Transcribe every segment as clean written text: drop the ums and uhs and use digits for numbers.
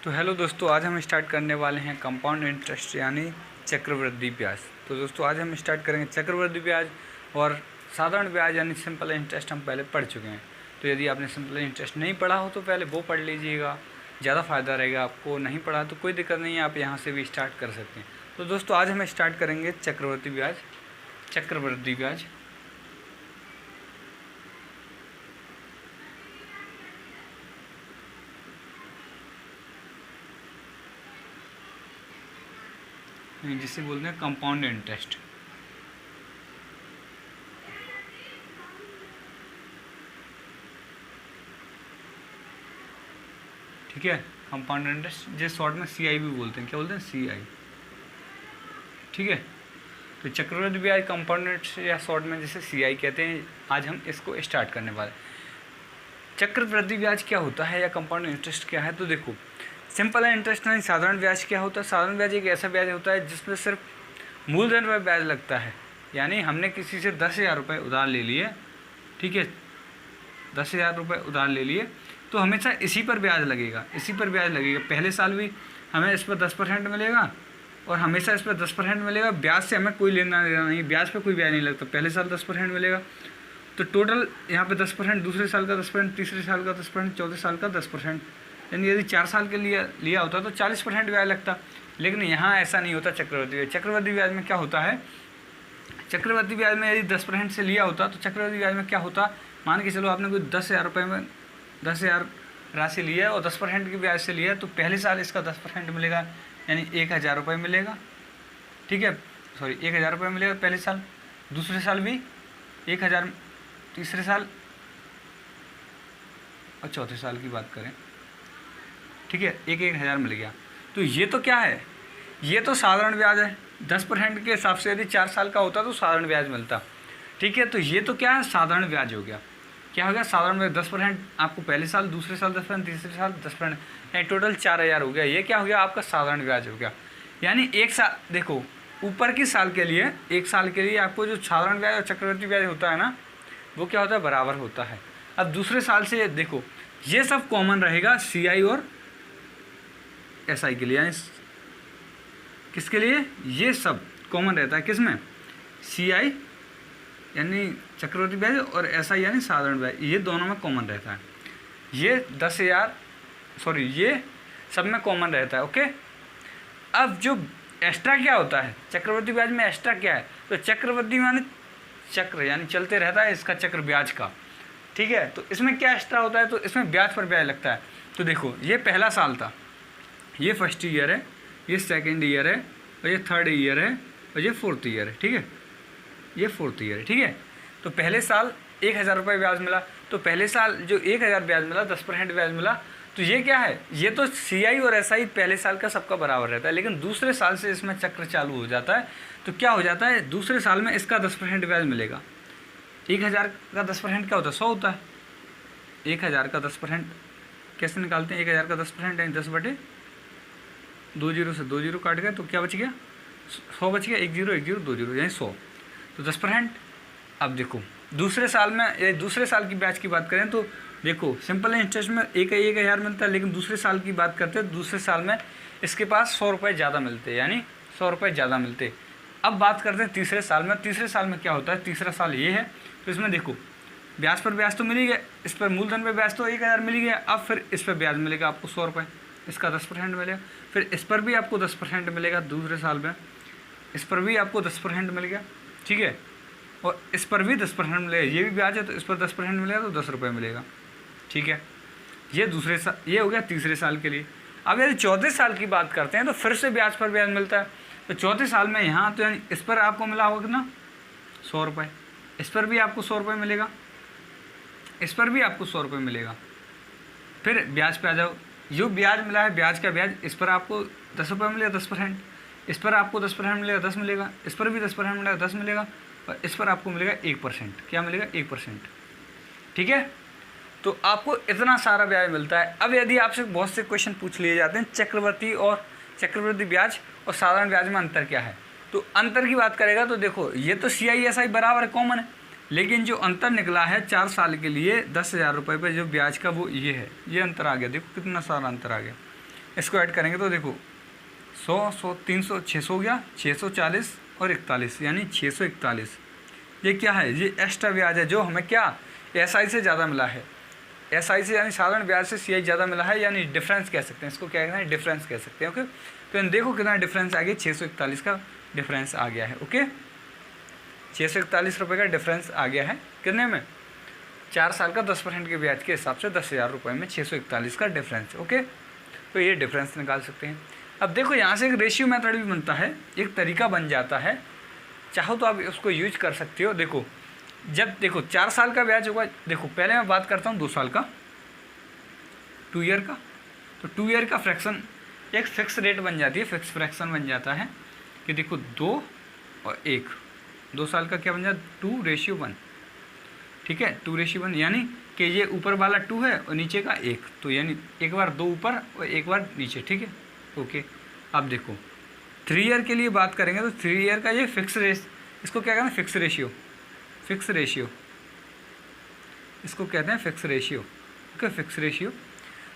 तो हेलो दोस्तों, आज हम स्टार्ट करने वाले हैं कंपाउंड इंटरेस्ट यानी चक्रवृद्धि ब्याज। तो दोस्तों आज हम स्टार्ट करेंगे चक्रवृद्धि ब्याज और साधारण ब्याज यानी सिंपल इंटरेस्ट हम पहले पढ़ चुके हैं। तो यदि आपने सिंपल इंटरेस्ट नहीं पढ़ा हो तो पहले वो पढ़ लीजिएगा, ज़्यादा फ़ायदा रहेगा। आपको नहीं पढ़ा तो कोई दिक्कत नहीं है, आप यहाँ से भी स्टार्ट कर सकते हैं। तो दोस्तों आज हम स्टार्ट करेंगे चक्रवृद्धि ब्याज। जिसे बोलते हैं कंपाउंड इंटरेस्ट। ठीक है, कंपाउंड इंटरेस्ट जिसे शॉर्ट में CI भी बोलते हैं। क्या बोलते हैं? CI। ठीक है, तो चक्रवृद्धि ब्याज कंपाउंड इंटरेस्ट या शॉर्ट में जिसे CI कहते हैं, आज हम इसको स्टार्ट करने वाले। चक्रवृद्धि ब्याज क्या होता है या कंपाउंड इंटरेस्ट क्या है? तो देखो, सिंपल इंटरेस्ट नहीं, साधारण ब्याज क्या होता है? साधारण ब्याज एक ऐसा ब्याज होता है जिसमें सिर्फ मूलधन पर ब्याज लगता है। यानी हमने किसी से 10,000 रुपये उधार ले लिए, ठीक है, 10,000 रुपये उधार ले लिए, तो हमेशा इसी पर ब्याज लगेगा, पहले साल भी हमें इस पर 10% मिलेगा और हमेशा इस पर 10% मिलेगा। ब्याज से हमें कोई लेना देना नहीं, ब्याज पर कोई ब्याज नहीं लगता। पहले साल 10% मिलेगा, तो टोटल यहाँ पे 10%, दूसरे साल का 10%, तीसरे साल का 10%, चौथे साल का 10%। यानी यदि 4 साल के लिए लिया होता तो 40% ब्याज लगता। लेकिन यहाँ ऐसा नहीं होता। चक्रवृद्धि ब्याज में क्या होता है? चक्रवृद्धि ब्याज में यदि 10% से लिया होता तो चक्रवृद्धि ब्याज में क्या होता? मान के चलो आपने कोई 10,000 रुपये में 10,000 राशि ली है और 10% की ब्याज से लिया है, तो पहले साल इसका 10% मिलेगा, यानी 1,000 रुपये मिलेगा। ठीक है, सॉरी 1,000 रुपये मिलेगा पहले साल, दूसरे साल भी 1,000, तीसरे साल और चौथे साल की बात करें, ठीक है, 1,000 मिल गया। तो ये तो क्या है? ये तो साधारण ब्याज है। 10% के हिसाब से यदि 4 साल का होता तो साधारण ब्याज मिलता। ठीक है, तो ये तो क्या है? साधारण ब्याज हो गया। क्या हो गया? साधारण ब्याज 10% आपको पहले साल, दूसरे साल 10%, तीसरे साल 10%, यानी टोटल 4,000 हो गया। ये क्या हो गया? आपका साधारण ब्याज हो गया। यानी एक साल, देखो ऊपर की साल के लिए, एक साल के लिए आपको जो साधारण ब्याज और चक्रवृद्धि ब्याज होता है ना, वो क्या होता है? बराबर होता है। अब दूसरे साल से देखो, ये सब कॉमन रहेगा CI और SI के लिए। यानी किसके लिए? ये सब कॉमन रहता है किसमें? CI यानी चक्रवृद्धि ब्याज और SI यानी साधारण ब्याज, ये दोनों में कॉमन रहता है। ये 10,000, सॉरी, ये सब में कॉमन रहता है। ओके, अब जो एक्स्ट्रा क्या होता है चक्रवृद्धि ब्याज में? एक्स्ट्रा क्या है? तो चक्रवृद्धि माने चक्र, यानी चलते रहता है इसका चक्र ब्याज का। ठीक है, तो इसमें क्या एक्स्ट्रा होता है? तो इसमें ब्याज पर ब्याज लगता है। तो देखो, ये पहला साल था, ये फर्स्ट ईयर है, ये सेकंड ईयर है, और ये थर्ड ईयर है, और ये फोर्थ ईयर है। ठीक है, ये फोर्थ ईयर है। ठीक है, तो पहले साल 1,000 रुपये ब्याज मिला, तो पहले साल जो 1,000 ब्याज मिला, 10% ब्याज मिला, तो ये क्या है? ये तो CI और SI पहले साल का सबका बराबर रहता है। लेकिन दूसरे साल से इसमें चक्र चालू हो जाता है, तो क्या हो जाता है? दूसरे साल में इसका 10% ब्याज मिलेगा। 1,000 का 10% क्या होता है? 100 होता है। 1,000 का 10% कैसे निकालते हैं? 1,000 का 10% यानी 10/2, 0 से 2 0 काट गए, तो क्या बच गया? 100 बच गया। 1 0 1 0 2 0 यानी 100, तो 10%। अब देखो दूसरे साल में, दूसरे साल की ब्याज की बात करें तो देखो, सिंपल इंटरेस्ट में 1,000 मिलता है, लेकिन दूसरे साल की बात करते हैं, दूसरे साल में इसके पास 100 रुपये ज़्यादा मिलते हैं, यानी 100 रुपये ज़्यादा मिलते। अब बात करते हैं तीसरे साल में। तीसरे साल में क्या होता है? तीसरा साल ये है, तो इसमें देखो ब्याज पर ब्याज तो मिल ही गया, इस पर मूलधन पर ब्याज तो 1,000 मिल गया। अब फिर इस पर ब्याज मिलेगा आपको 100 रुपये, इसका 10% मिलेगा। फिर इस पर भी आपको 10% मिलेगा दूसरे साल में, इस पर भी आपको 10% मिल गया। ठीक है, और इस पर भी 10% मिलेगा। ये भी ब्याज है तो इस पर 10% मिलेगा, तो 10 रुपये मिलेगा। ठीक है, ये दूसरे साल, ये हो गया तीसरे साल के लिए। अब यदि चौथे साल की बात करते हैं तो फिर से ब्याज पर ब्याज मिलता है। तो चौथे साल में यहाँ तो यानी इस पर आपको मिला होगा कितना? 100 रुपये। इस पर भी आपको 100 रुपये मिलेगा, इस पर भी आपको 100 रुपये मिलेगा। फिर ब्याज पे आ जाओ, जो ब्याज मिला है ब्याज का ब्याज, इस पर आपको 10 रुपये मिलेगा 10%, इस पर आपको 10% मिलेगा 10 मिलेगा, इस पर भी 10% मिलेगा 10 मिलेगा, और इस पर आपको मिलेगा 1%। क्या मिलेगा? 1%। ठीक है, तो आपको इतना सारा ब्याज मिलता है। अब यदि आपसे बहुत से क्वेश्चन पूछ लिए जाते हैं चक्रवृद्धि ब्याज और साधारण ब्याज में अंतर क्या है, तो अंतर की बात करेगा तो देखो, ये तो CI SI बराबर है, कॉमन है, लेकिन जो अंतर निकला है 4 साल के लिए 10,000 रुपये पे जो ब्याज का, वो ये है, ये अंतर आ गया। देखो कितना सारा अंतर आ गया। इसको ऐड करेंगे तो देखो 100, 300, 600 हो गया, 640 और 41, यानी 641। ये क्या है? ये एक्स्ट्रा ब्याज है जो हमें क्या एसआई से ज़्यादा मिला है। एसआई से यानी साधारण ब्याज से सीआई ज़्यादा मिला है, यानी डिफरेंस कह सकते हैं इसको, क्या कहते हैं? डिफरेंस कह सकते हैं। ओके, तो देखो कितना डिफरेंस आ गया, 641 का डिफरेंस आ गया है। ओके, 641 रुपये का डिफरेंस आ गया है कितने में? 4 साल का 10% के ब्याज के हिसाब से 10,000 रुपये में 641 का डिफरेंस। ओके, तो ये डिफरेंस निकाल सकते हैं। अब देखो यहाँ से एक रेशियो मेथड भी बनता है, एक तरीका बन जाता है, चाहो तो आप उसको यूज कर सकते हो। देखो जब देखो 4 साल का ब्याज होगा, देखो पहले मैं बात करता हूँ 2 साल का, 2 ईयर का। तो 2 ईयर का फ्रैक्शन एक फिक्स रेट बन जाती है, फिक्स फ्रैक्शन बन जाता है कि देखो 2 और 1, 2 साल का क्या बन जाता है? 2:1। ठीक है, 2:1, यानी कि ये ऊपर वाला 2 है और नीचे का 1, तो यानी एक बार 2 ऊपर और एक बार नीचे। ठीक है, ओके। अब देखो 3 ईयर के लिए बात करेंगे तो 3 ईयर का ये फिक्स रेस, इसको क्या कहते हैं? फिक्स रेशियो, फिक्स रेशियो इसको कहते हैं fix ratio. Okay, fix ratio.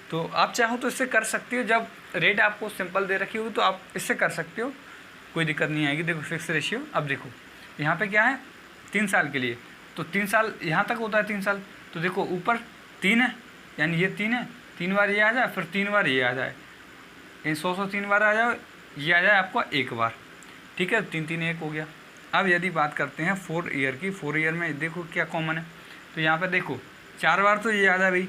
तो आप चाहो तो इससे कर सकते हो, जब रेट आपको सिंपल दे रखी होगी तो आप इससे कर सकते हो, कोई दिक्कत नहीं आएगी। देखो फिक्स रेशियो, अब देखो यहाँ पे क्या है? 3 साल के लिए, तो 3 साल यहाँ तक होता है 3 साल, तो देखो ऊपर 3 है, यानी ये 3 है, 3 बार ये आ जाए, फिर 3 बार ये आ जाए, ये 100 3 बार आ जाए, ये आ जाए आपको 1 बार। ठीक है, 3 3 1 हो गया। अब यदि बात करते हैं 4 ईयर की, 4 ईयर में देखो क्या कॉमन है, तो यहाँ पे देखो 4 बार तो ये आ जाए भाई,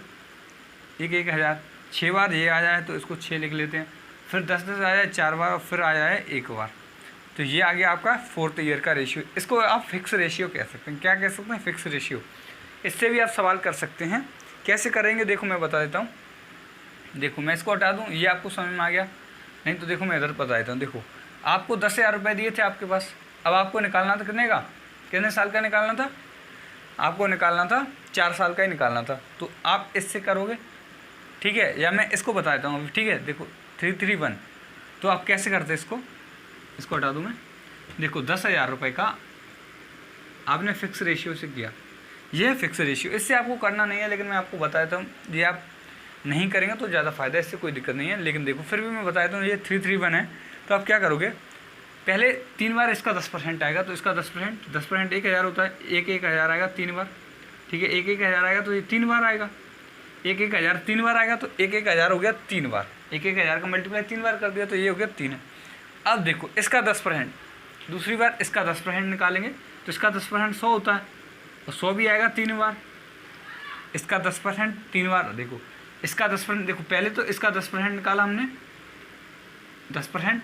1,000, 6 बार ये आ जाए तो इसको 6 लिख लेते हैं, फिर 10 आ जाए 4 बार और फिर आ जाए 1 बार, तो ये आ गया आपका 4th ईयर का रेशियो। इसको आप फिक्स रेशियो कह सकते हैं। क्या कह सकते हैं? Fix ratio. इससे भी आप सवाल कर सकते हैं। कैसे करेंगे देखो मैं बता देता हूँ। देखो मैं इसको हटा दूँ, ये आपको समझ में आ गया? नहीं तो देखो मैं इधर बता देता हूँ। देखो आपको 10,000 रुपये दिए थे आपके पास, अब आपको निकालना था कितने का? कितने साल का निकालना था? आपको निकालना था 4 साल का ही निकालना था, तो आप इससे करोगे। ठीक है, या मैं इसको बता देता हूँ अभी। ठीक है, देखो 331, तो आप कैसे करते इसको हटा दूँ मैं। देखो 10,000 रुपये का आपने फिक्स रेशियो से किया, ये है फिक्स रेशियो। इससे आपको करना नहीं है, लेकिन मैं आपको बता देता हूँ, ये आप नहीं करेंगे तो ज़्यादा फ़ायदा है, इससे कोई दिक्कत नहीं है। लेकिन देखो फिर भी मैं बता देता हूँ, ये 331 है, तो आप क्या करोगे? पहले 3 बार इसका 10% आएगा, तो इसका 10% 1,000 होता है, 1,000 आएगा 3 बार। ठीक है, 1,000 आएगा तो ये 3 बार आएगा, 1,000 3 बार आएगा, तो 1,000 हो गया 3 बार, 1,000 का मल्टीप्लाई 3 बार कर दिया, तो ये हो गया 3 है। अब देखो इसका 10%, दूसरी बार इसका 10% निकालेंगे, तो इसका 10% 100 होता है, तो 100 भी आएगा 3 बार, इसका 10% 3 बार। देखो इसका 10%, देखो पहले तो इसका 10% निकाला हमने, 10%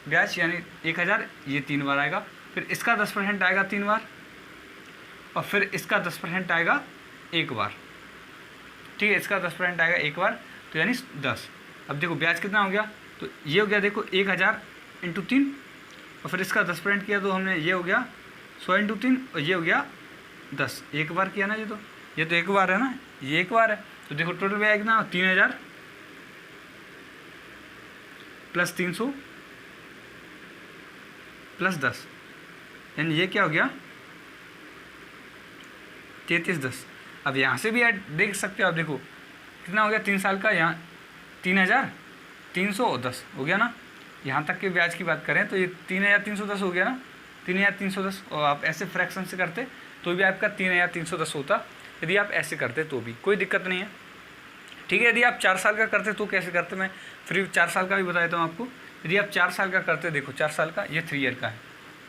ब्याज यानी 1,000, ये 3 बार आएगा, फिर इसका 10% आएगा 3 बार, और फिर इसका 10% आएगा 1 बार। ठीक है, इसका 10% आएगा 1 बार, तो यानी 10। अब देखो ब्याज कितना हो गया? तो ये हो गया देखो 1,000 × 3, और फिर इसका 10% किया तो हमने, ये हो गया 100 × 3, और ये हो गया 10। 1 बार किया ना, ये तो 1 बार है ना, ये 1 बार है। तो देखो टोटल ब्याज कितना? 3,000 + 300 + 10, यानी ये क्या हो गया? 3310। अब यहाँ से भी देख सकते हो आप, देखो कितना हो गया 3 साल का, यहाँ 3,310 हो गया ना। यहाँ तक के ब्याज की बात करें तो ये 3,310 हो गया ना, 3,310। और आप ऐसे फ्रैक्शन से करते तो भी आपका 3,310 होता, यदि आप ऐसे करते तो भी कोई दिक्कत नहीं है। ठीक है, यदि आप 4 साल का करते तो कैसे करते, मैं फिर 4 साल का भी बता देता हूँ आपको। यदि आप 4 साल का करते, देखो 4 साल का, ये 3 ईयर का है,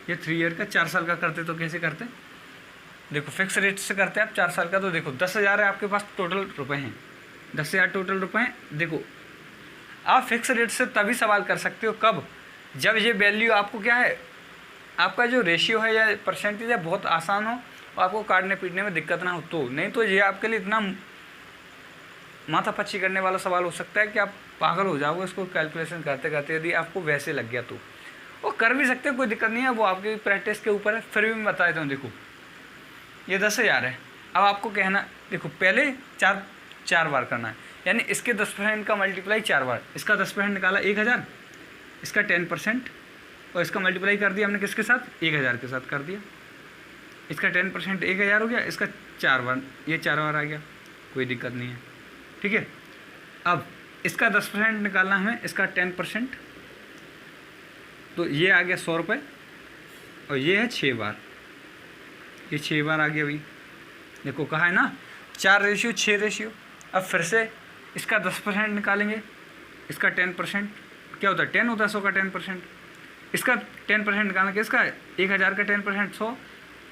ये 3 ईयर का 4 साल का करते तो कैसे करते? देखो फिक्स रेट से करते हैं आप 4 साल का, तो देखो 10,000 है आपके पास टोटल रुपए हैं, 10,000 टोटल रुपए हैं। देखो आप फिक्स रेट से तभी सवाल कर सकते हो, कब? जब ये वैल्यू आपको क्या है, आपका जो रेशियो है या परसेंटेज है बहुत आसान हो और आपको काटने पीटने में दिक्कत ना हो, तो नहीं तो ये आपके लिए इतना माथा पच्ची करने वाला सवाल हो सकता है कि आप पागल हो जाओगे इसको कैलकुलेशन करते करते, यदि आपको वैसे लग गया तो। वो कर भी सकते हो, कोई दिक्कत नहीं है, वो आपकी प्रैक्टिस के ऊपर है। फिर भी मैं बता देता हूँ, देखो ये 10,000 है, अब आपको कहना, देखो पहले 4 बार करना है, यानी इसके 10% का मल्टीप्लाई 4 बार, इसका 10% निकाला 1,000, इसका 10% और इसका मल्टीप्लाई कर दिया हमने किसके साथ? 1,000 के साथ कर दिया। इसका 10% 1,000 हो गया, इसका 4 बार, ये 4 बार आ गया, कोई दिक्कत नहीं है। ठीक है, अब इसका 10% निकालना हमें, इसका 10%, तो ये आ गया 100 रुपये, और ये है 6 बार, ये 6 बार आ गया भाई। देखो कहा है ना 4:6। अब फिर से इसका 10% निकालेंगे, इसका 10% क्या होता है, 10 होता है 100 का 10%। इसका 10% निकालने के, इसका 1000 का 10% 100,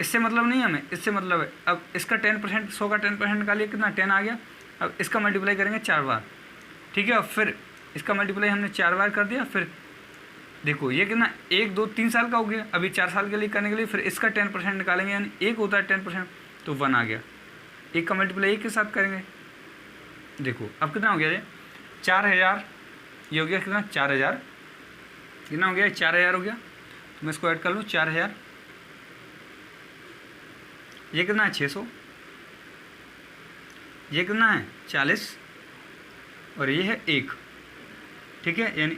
इससे मतलब नहीं हमें, इससे मतलब है अब इसका 10% 100 का 10% निकालिए, कितना 10 आ गया। अब इसका मल्टीप्लाई करेंगे 4 बार, ठीक है। और फिर इसका मल्टीप्लाई हमने 4 बार कर दिया। फिर देखो ये कितना 1 2 3 साल का हो गया, अभी 4 साल के लिए करने के लिए फिर इसका 10% निकालेंगे, यानी 1 होता है 10%, तो 1 आ गया। 1 का मल्टीप्लाई 1 के साथ करेंगे, देखो अब कितना हो गया ये 4000, ये हो गया कितना 4000, कितना हो गया 4000 हो गया। तो मैं इसको ऐड कर लूँ 4000, ये कितना है 600, ये कितना है 40, और ये है 1, ठीक है। यानी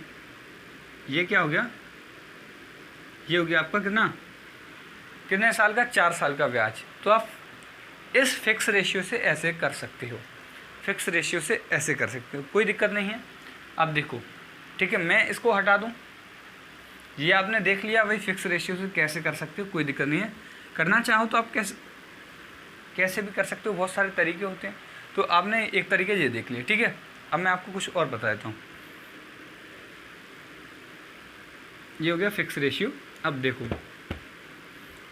ये क्या हो गया, ये हो गया आपका कितना, कितने साल का, 4 साल का ब्याज। तो आप इस फिक्स रेशियो से ऐसे कर सकते हो, फिक्स रेशियो से ऐसे कर सकते हो, कोई दिक्कत नहीं है। अब देखो ठीक है, मैं इसको हटा दूं, ये आपने देख लिया भाई फिक्स रेशियो से कैसे कर सकते हो, कोई दिक्कत नहीं है। करना चाहो तो आप कैसे भी कर सकते हो, बहुत सारे तरीके होते हैं। तो आपने एक तरीके ये देख लिया, ठीक है। अब मैं आपको कुछ और बता देता हूँ। ये हो गया फिक्स रेशियो। अब देखो,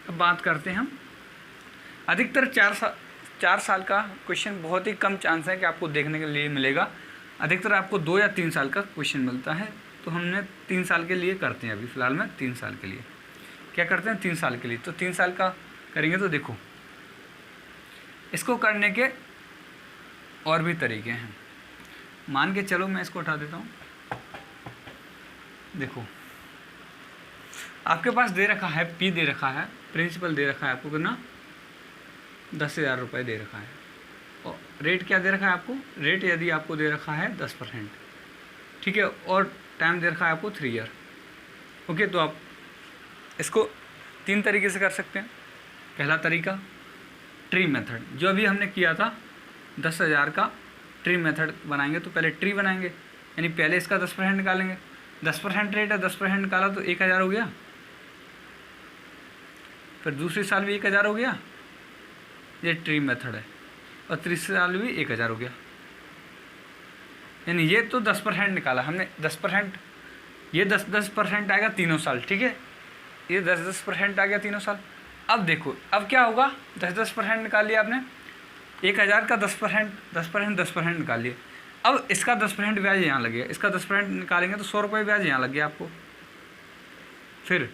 अब बात करते हैं हम, अधिकतर 4 साल का क्वेश्चन बहुत ही कम चांस है कि आपको देखने के लिए मिलेगा। अधिकतर आपको 2 या 3 साल का क्वेश्चन मिलता है। तो हमने 3 साल के लिए करते हैं, अभी फ़िलहाल में 3 साल के लिए क्या करते हैं, 3 साल के लिए। तो 3 साल का करेंगे तो देखो इसको करने के और भी तरीके हैं। मान के चलो मैं इसको उठा देता हूँ। देखो आपके पास दे रखा है, पी दे रखा है, प्रिंसिपल दे रखा है आपको कितना 10,000 रुपये दे रखा है। और रेट क्या दे रखा है आपको, रेट यदि आपको दे रखा है 10%, ठीक है। और टाइम दे रखा है आपको 3 ईयर। ओके, तो आप इसको 3 तरीके से कर सकते हैं। पहला तरीका ट्री मेथड, जो अभी हमने किया था 10,000 का ट्री मेथड बनाएंगे। तो पहले ट्री बनाएंगे, यानी पहले इसका 10% निकालेंगे। 10% रेट है, 10% निकाला तो 1,000 हो गया। फिर दूसरी साल भी 1,000 हो गया, ये ट्री मेथड है। और तीसरी साल भी 1,000 हो गया। यानी ये तो 10% निकाला हमने, 10%, ये 10% आएगा तीनों साल, ठीक है। ये 10% आ गया तीनों साल। अब देखो अब क्या होगा, 10% निकाल लिया आपने, 1,000 का 10% निकाल लिए। अब इसका 10% ब्याज यहाँ लगेगा, इसका 10% निकालेंगे तो 100 रुपये ब्याज यहाँ लग गया आपको। फिर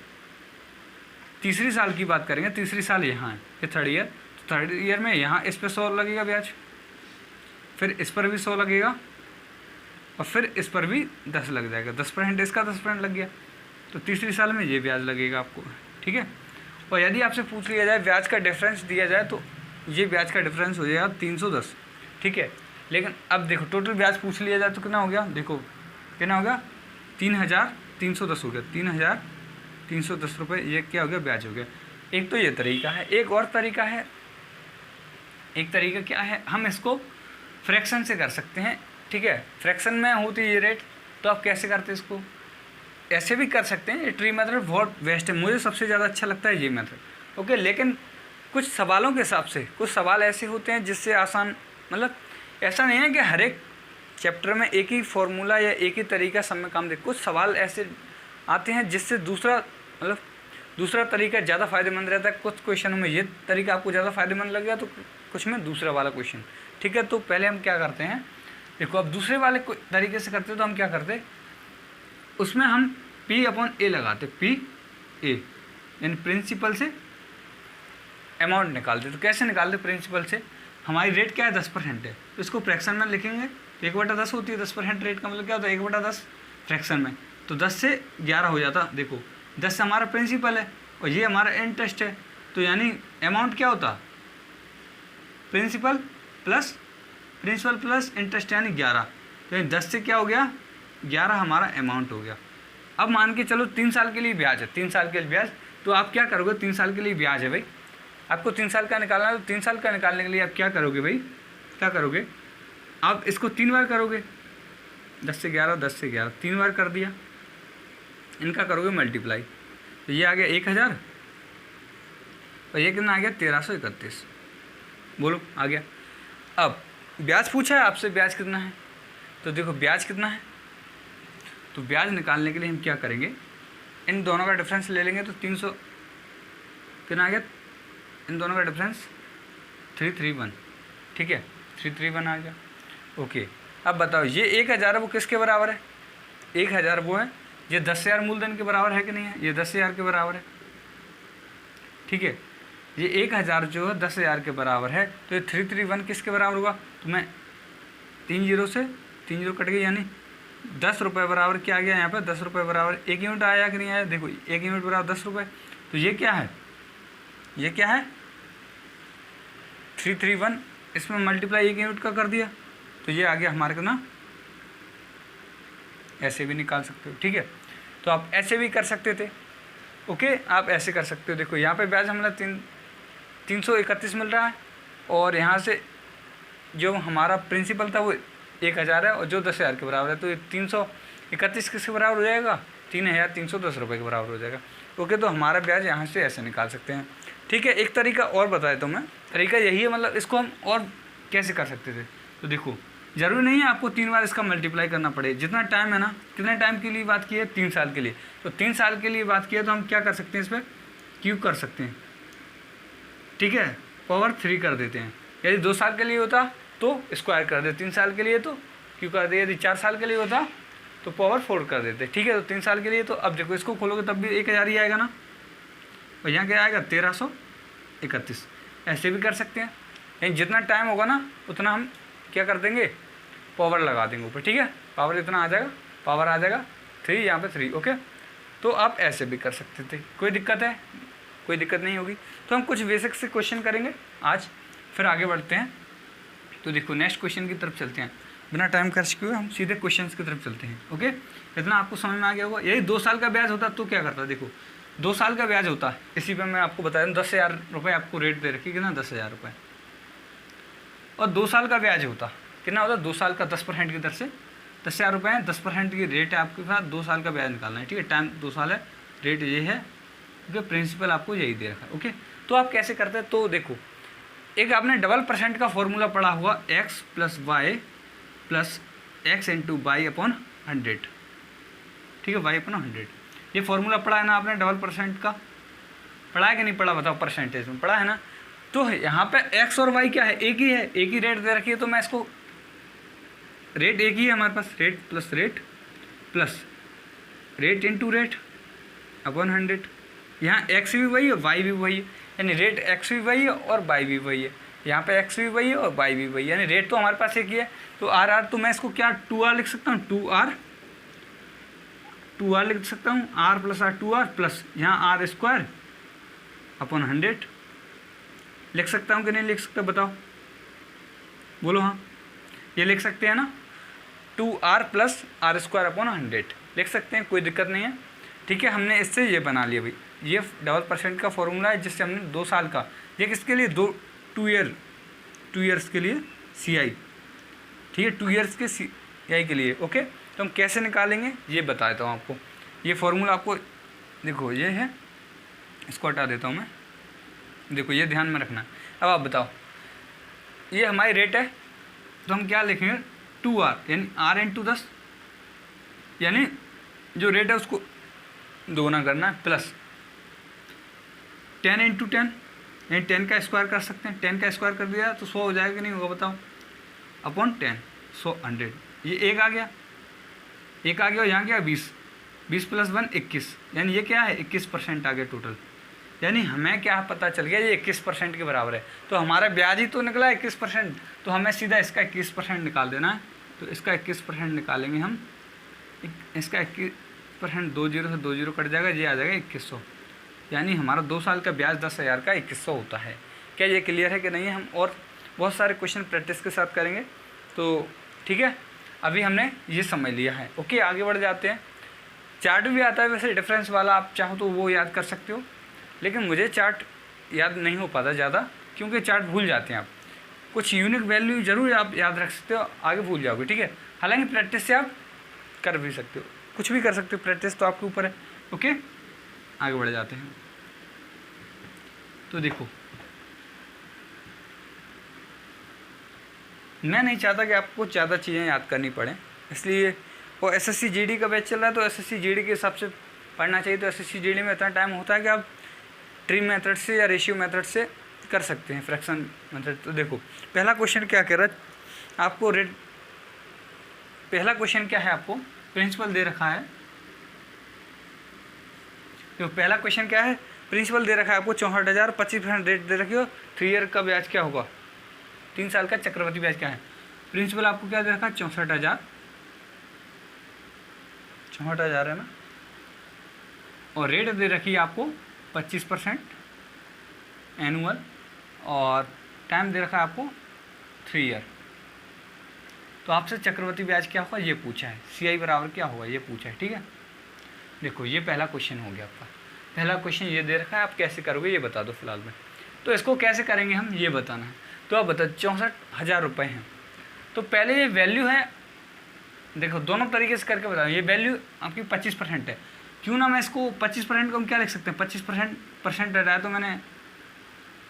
तीसरी साल की बात करेंगे, तीसरी साल यहाँ है, ये 3rd ईयर। तो 3rd ईयर में यहाँ इस पर 100 लगेगा ब्याज, फिर इस पर भी 100 लगेगा, और फिर इस पर भी 10 लग जाएगा। 10% इसका 10% लग गया, तो तीसरी साल में ये ब्याज लगेगा आपको, ठीक है। और यदि आपसे पूछ लिया जाए ब्याज का डिफरेंस दिया जाए, तो ये ब्याज का डिफरेंस हो जाएगा 310, ठीक है। लेकिन अब देखो टोटल ब्याज पूछ लिया जाए तो कितना हो गया, देखो कितना हो गया 3,310 हो गया, 3,310 रुपये ये क्या हो गया, ब्याज हो गया। एक तो ये तरीका है। एक और तरीका है, एक तरीका क्या है, हम इसको फ्रैक्शन से कर सकते हैं, ठीक है। फ्रैक्शन में होती है ये रेट, तो आप कैसे करते हैं इसको, ऐसे भी कर सकते हैं। ये ट्री मेथड बहुत बेस्ट है, मुझे सबसे ज़्यादा अच्छा लगता है ये मेथड, ओके। लेकिन कुछ सवालों के हिसाब से कुछ सवाल ऐसे होते हैं जिससे आसान, मतलब ऐसा नहीं है कि हर एक चैप्टर में एक ही फॉर्मूला या एक ही तरीका सब में काम दे। कुछ सवाल ऐसे आते हैं जिससे दूसरा तरीका ज़्यादा फ़ायदेमंद रहता है। कुछ क्वेश्चनों में ये तरीका आपको ज़्यादा फ़ायदेमंद लग गया, तो कुछ में दूसरा वाला क्वेश्चन, ठीक है। तो पहले हम क्या करते हैं, देखो अब दूसरे वाले तरीके से करते हैं तो हम क्या करते, उसमें हम P/A लगाते, P/A यानी प्रिंसिपल से अमाउंट निकालते। तो कैसे निकालते, प्रिंसिपल से हमारी रेट क्या है 10% है, तो इसको फ्रैक्शन में लिखेंगे। 1/10 होती है 10% रेट का, मतलब क्या होता है 1/10 फ्रैक्शन में, तो 10 से 11 हो जाता। देखो 10 से हमारा प्रिंसिपल है और ये हमारा इंटरेस्ट है, तो यानी अमाउंट क्या होता, प्रिंसिपल प्लस इंटरेस्ट यानी 11। तो 10 से क्या हो गया 11 हमारा अमाउंट हो गया। अब मान के चलो 3 साल के लिए ब्याज है, 3 साल के लिए ब्याज, तो आप क्या करोगे, 3 साल के लिए ब्याज है भाई, आपको 3 साल का निकालना है। तो 3 साल का निकालने के लिए आप क्या करोगे भाई, क्या करोगे, आप इसको 3 बार करोगे, 10 से 11, 10 से 11, 3 बार कर दिया। इनका करोगे मल्टीप्लाई तो ये आ गया 1000 और ये कितना आ गया 1331। बोलो आ गया। अब ब्याज पूछा है आपसे, ब्याज कितना है, तो देखो ब्याज कितना है, तो ब्याज निकालने के लिए हम क्या करेंगे, इन दोनों का डिफरेंस ले लेंगे। तो 300 कितना आ गया, इन दोनों का डिफरेंस 331, ठीक है 331 आ गया। ओके, अब बताओ ये 1000 है वो किसके बराबर है, 1000 वो है, ये 10,000 मूलधन के बराबर है कि नहीं है, ये 10,000 के बराबर है, ठीक है। ये 1000 जो है 10,000 के बराबर है, तो ये 331 किसके बराबर होगा, तो मैं 3 जीरो से 3 जीरो कट गई, यानी 10 रुपये बराबर क्या आ गया यहाँ पे, 10 रुपये बराबर 1 यूनिट आया कि नहीं आया, देखो 1 यूनिट बराबर 10 रुपये। तो ये क्या है, ये क्या है 331, इसमें मल्टीप्लाई 1 यूनिट का कर दिया, तो ये आ गया हमारे को ना, ऐसे भी निकाल सकते हो, ठीक है। तो आप ऐसे भी कर सकते थे, ओके, आप ऐसे कर सकते हो। देखो यहाँ पे ब्याज हमारा 331 मिल रहा है, और यहाँ से जो हमारा प्रिंसिपल था वो 1000 है, और जो 10,000 के बराबर है, तो ये 331 किसके बराबर हो जाएगा, 3,310 रुपये के बराबर हो जाएगा। ओके, तो हमारा ब्याज यहाँ से ऐसे निकाल सकते हैं, ठीक है। एक तरीका और बताया तो मैं, तरीका यही है, मतलब इसको हम और कैसे कर सकते थे, तो देखो ज़रूरी नहीं है आपको 3 बार इसका मल्टीप्लाई करना पड़े, जितना टाइम है ना, कितने टाइम के लिए बात की है, 3 साल के लिए, तो 3 साल के लिए बात की है, तो हम क्या कर सकते हैं, इस पर क्यूब कर सकते हैं, ठीक है, पावर 3 कर देते हैं। यदि 2 साल के लिए होता तो स्क्वायर कर दे, 3 साल के लिए तो क्यों कर दे, यदि 4 साल के लिए होता तो पावर 4 कर देते, ठीक है। तो 3 साल के लिए, तो अब देखो इसको खोलोगे तब भी 1000 ही आएगा ना, और यहाँ क्या आएगा 1331। ऐसे भी कर सकते हैं, यानी जितना टाइम होगा ना उतना हम क्या कर देंगे, पावर लगा देंगे ऊपर, ठीक है। पावर इतना आ जाएगा, पावर आ जाएगा 3, यहाँ पे 3, ओके। तो आप ऐसे भी कर सकते थे, कोई दिक्कत है, कोई दिक्कत नहीं होगी। तो हम कुछ बेसिक से क्वेश्चन करेंगे आज, फिर आगे बढ़ते हैं। तो देखो नेक्स्ट क्वेश्चन की तरफ चलते हैं, बिना टाइम खर्च किए हम सीधे क्वेश्चंस की तरफ चलते हैं, ओके। इतना आपको समझ में आ गया होगा। यही 2 साल का ब्याज होता तो क्या करता, देखो 2 साल का ब्याज होता, इसी पर मैं आपको बता दूँ 10,000 रुपये आपको रेट दे रखी, कितना 10,000 रुपये, और 2 साल का ब्याज होता कितना होता, 2 साल का 10% की दर से 10,000 रुपये है, 10% की रेट है आपके पास, 2 साल का ब्याज निकालना है, ठीक है। टाइम 2 साल है, रेट ये है, क्योंकि प्रिंसिपल आपको यही दे रखा है, ओके। तो आप कैसे करते हैं, तो देखो एक आपने डबल परसेंट का फॉर्मूला पढ़ा हुआ, x + y + x × y/100, ठीक है, y/100, ये फॉर्मूला पढ़ा है ना आपने डबल परसेंट का, पढ़ा है कि नहीं पढ़ा, बताओ, परसेंटेज में पढ़ा है ना। तो यहाँ पे x और y क्या है, एक ही है, एक ही रेट दे रखी है, तो मैं इसको, रेट एक ही है हमारे पास, rate plus rate into rate upon 100। यहाँ x भी वही है, y भी वही है, यानी रेट x भी वही है और y भी वही है, यहाँ पे x भी वही है और y भी वही है, यानी रेट तो हमारे पास एक ही है। तो r तो मैं इसको क्या 2r लिख सकता हूँ, 2r लिख सकता हूँ, r + r 2r प्लस यहाँ r² अपॉन 100 लिख सकता हूँ कि नहीं लिख सकता, बताओ, बोलो हाँ, ये लिख सकते हैं ना, 2r + r² अपॉन 100 लिख सकते हैं, कोई दिक्कत नहीं है, ठीक है। हमने इससे ये बना लिया भाई, ये डबल परसेंट का फॉर्मूला है, जिससे हमने 2 साल का, ये किसके लिए, 2 ईयर्स के लिए CI, ठीक है, 2 ईयर्स के CI के लिए, ओके। तो हम कैसे निकालेंगे ये बता देता हूँ आपको, ये फॉर्मूला आपको देखो, ये है, इसको हटा देता हूँ मैं, देखो ये ध्यान में रखना है। अब आप बताओ, ये हमारी रेट है, तो हम क्या लिखेंगे 2r, यानी r × 10, यानी जो रेट है उसको दोगुना करना है, प्लस 10 × 10, यानी 10 का स्क्वायर कर सकते हैं, 10 का स्क्वायर कर दिया तो 100 हो जाएगा कि नहीं होगा, बताओ, अपॉन 10, 100, ये एक आ गया, और यहाँ क्या 20 + 1 21, यानी ये क्या है 21% आ गया टोटल, यानी हमें क्या पता चल गया, ये 21% के बराबर है। तो हमारा ब्याज ही तो निकला 21%, तो हमें सीधा इसका 21% निकाल देना है। तो इसका 21% निकालेंगे हम, इसका 21%, 2 0 से 2 0 कट जाएगा, ये आ जाएगा 2100, यानी हमारा 2 साल का ब्याज 10,000 का 2100 होता है। क्या ये क्लियर है कि नहीं है, हम और बहुत सारे क्वेश्चन प्रैक्टिस के साथ करेंगे, तो ठीक है, अभी हमने ये समझ लिया है, ओके। आगे बढ़ जाते हैं। चार्ट भी आता है वैसे डिफरेंस वाला, आप चाहो तो वो याद कर सकते हो, लेकिन मुझे चार्ट याद नहीं हो पाता ज़्यादा, क्योंकि चार्ट भूल जाते हैं आप, कुछ यूनिक वैल्यू ज़रूर आप याद रख सकते हो, आगे भूल जाओगे, ठीक है। हालांकि प्रैक्टिस से आप कर भी सकते हो, कुछ भी कर सकते हो, प्रैक्टिस तो आपके ऊपर है। ओके, आगे बढ़ जाते हैं। तो देखो, मैं नहीं चाहता कि आपको ज़्यादा चीज़ें याद करनी पड़े, इसलिए वो एसएससी जीडी का बैच चल रहा है, तो एसएससी जीडी के हिसाब से पढ़ना चाहिए। तो एसएससी जीडी में इतना टाइम होता है कि आप ट्री मेथड से या रेशियो मेथड से कर सकते हैं, फ्रैक्शन मेथड। तो देखो पहला क्वेश्चन क्या कह रहा है आपको, पहला क्वेश्चन क्या है, आपको प्रिंसिपल दे रखा है। देखो पहला क्वेश्चन क्या है, प्रिंसिपल दे रखा है आपको 64,000, 25% रेट दे रखी हो, 3 ईयर का ब्याज क्या होगा, 3 साल का चक्रवृद्धि ब्याज क्या है। प्रिंसिपल आपको क्या दे रखा है, 64,000 है ना, और रेट दे रखी है आपको 25% एनुअल, और टाइम दे रखा है आपको 3 ईयर। तो आपसे चक्रवृद्धि ब्याज क्या होगा ये पूछा है, CI बराबर क्या होगा ये पूछा है। ठीक है, देखो ये पहला क्वेश्चन हो गया आपका। पहला क्वेश्चन ये दे रखा है, आप कैसे करोगे ये बता दो फिलहाल में। तो इसको कैसे करेंगे हम ये बताना है। तो आप बताओ 64,000 रुपये हैं, तो पहले ये वैल्यू है, देखो दोनों तरीके से करके बताओ। ये वैल्यू आपकी 25% है, क्यों ना मैं इसको 25% को हम क्या लिख सकते हैं, 25% रहा है तो मैंने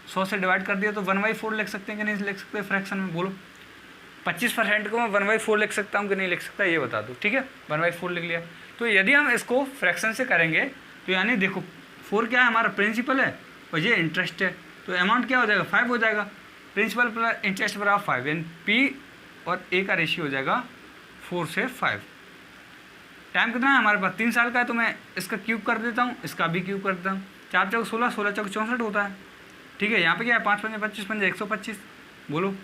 100 से डिवाइड कर दिया, तो 1/4 लिख सकते हैं कि नहीं लिख सकते फ्रैक्शन में, बोलो। 25% को मैं 1/4 लिख सकता हूँ कि नहीं लिख सकता ये बता दो। ठीक है, 1/4 लिख लिया। तो यदि हम इसको फ्रैक्शन से करेंगे तो यानी देखो 4 क्या है हमारा प्रिंसिपल है और ये इंटरेस्ट है, तो अमाउंट क्या हो जाएगा 5 हो जाएगा। प्रिंसिपल प्लस इंटरेस्ट बराबर 5, यानी P और A का रेशियो हो जाएगा 4 से 5। टाइम कितना है हमारे पास, 3 साल का है, तो मैं इसका क्यूब कर देता हूँ, इसका भी क्यूब कर देता हूँ। 4 चौक 16, 16 चौक 64 होता है। ठीक है, यहाँ पे क्या है 5 पंजे 25 पंजे 125, बोलो।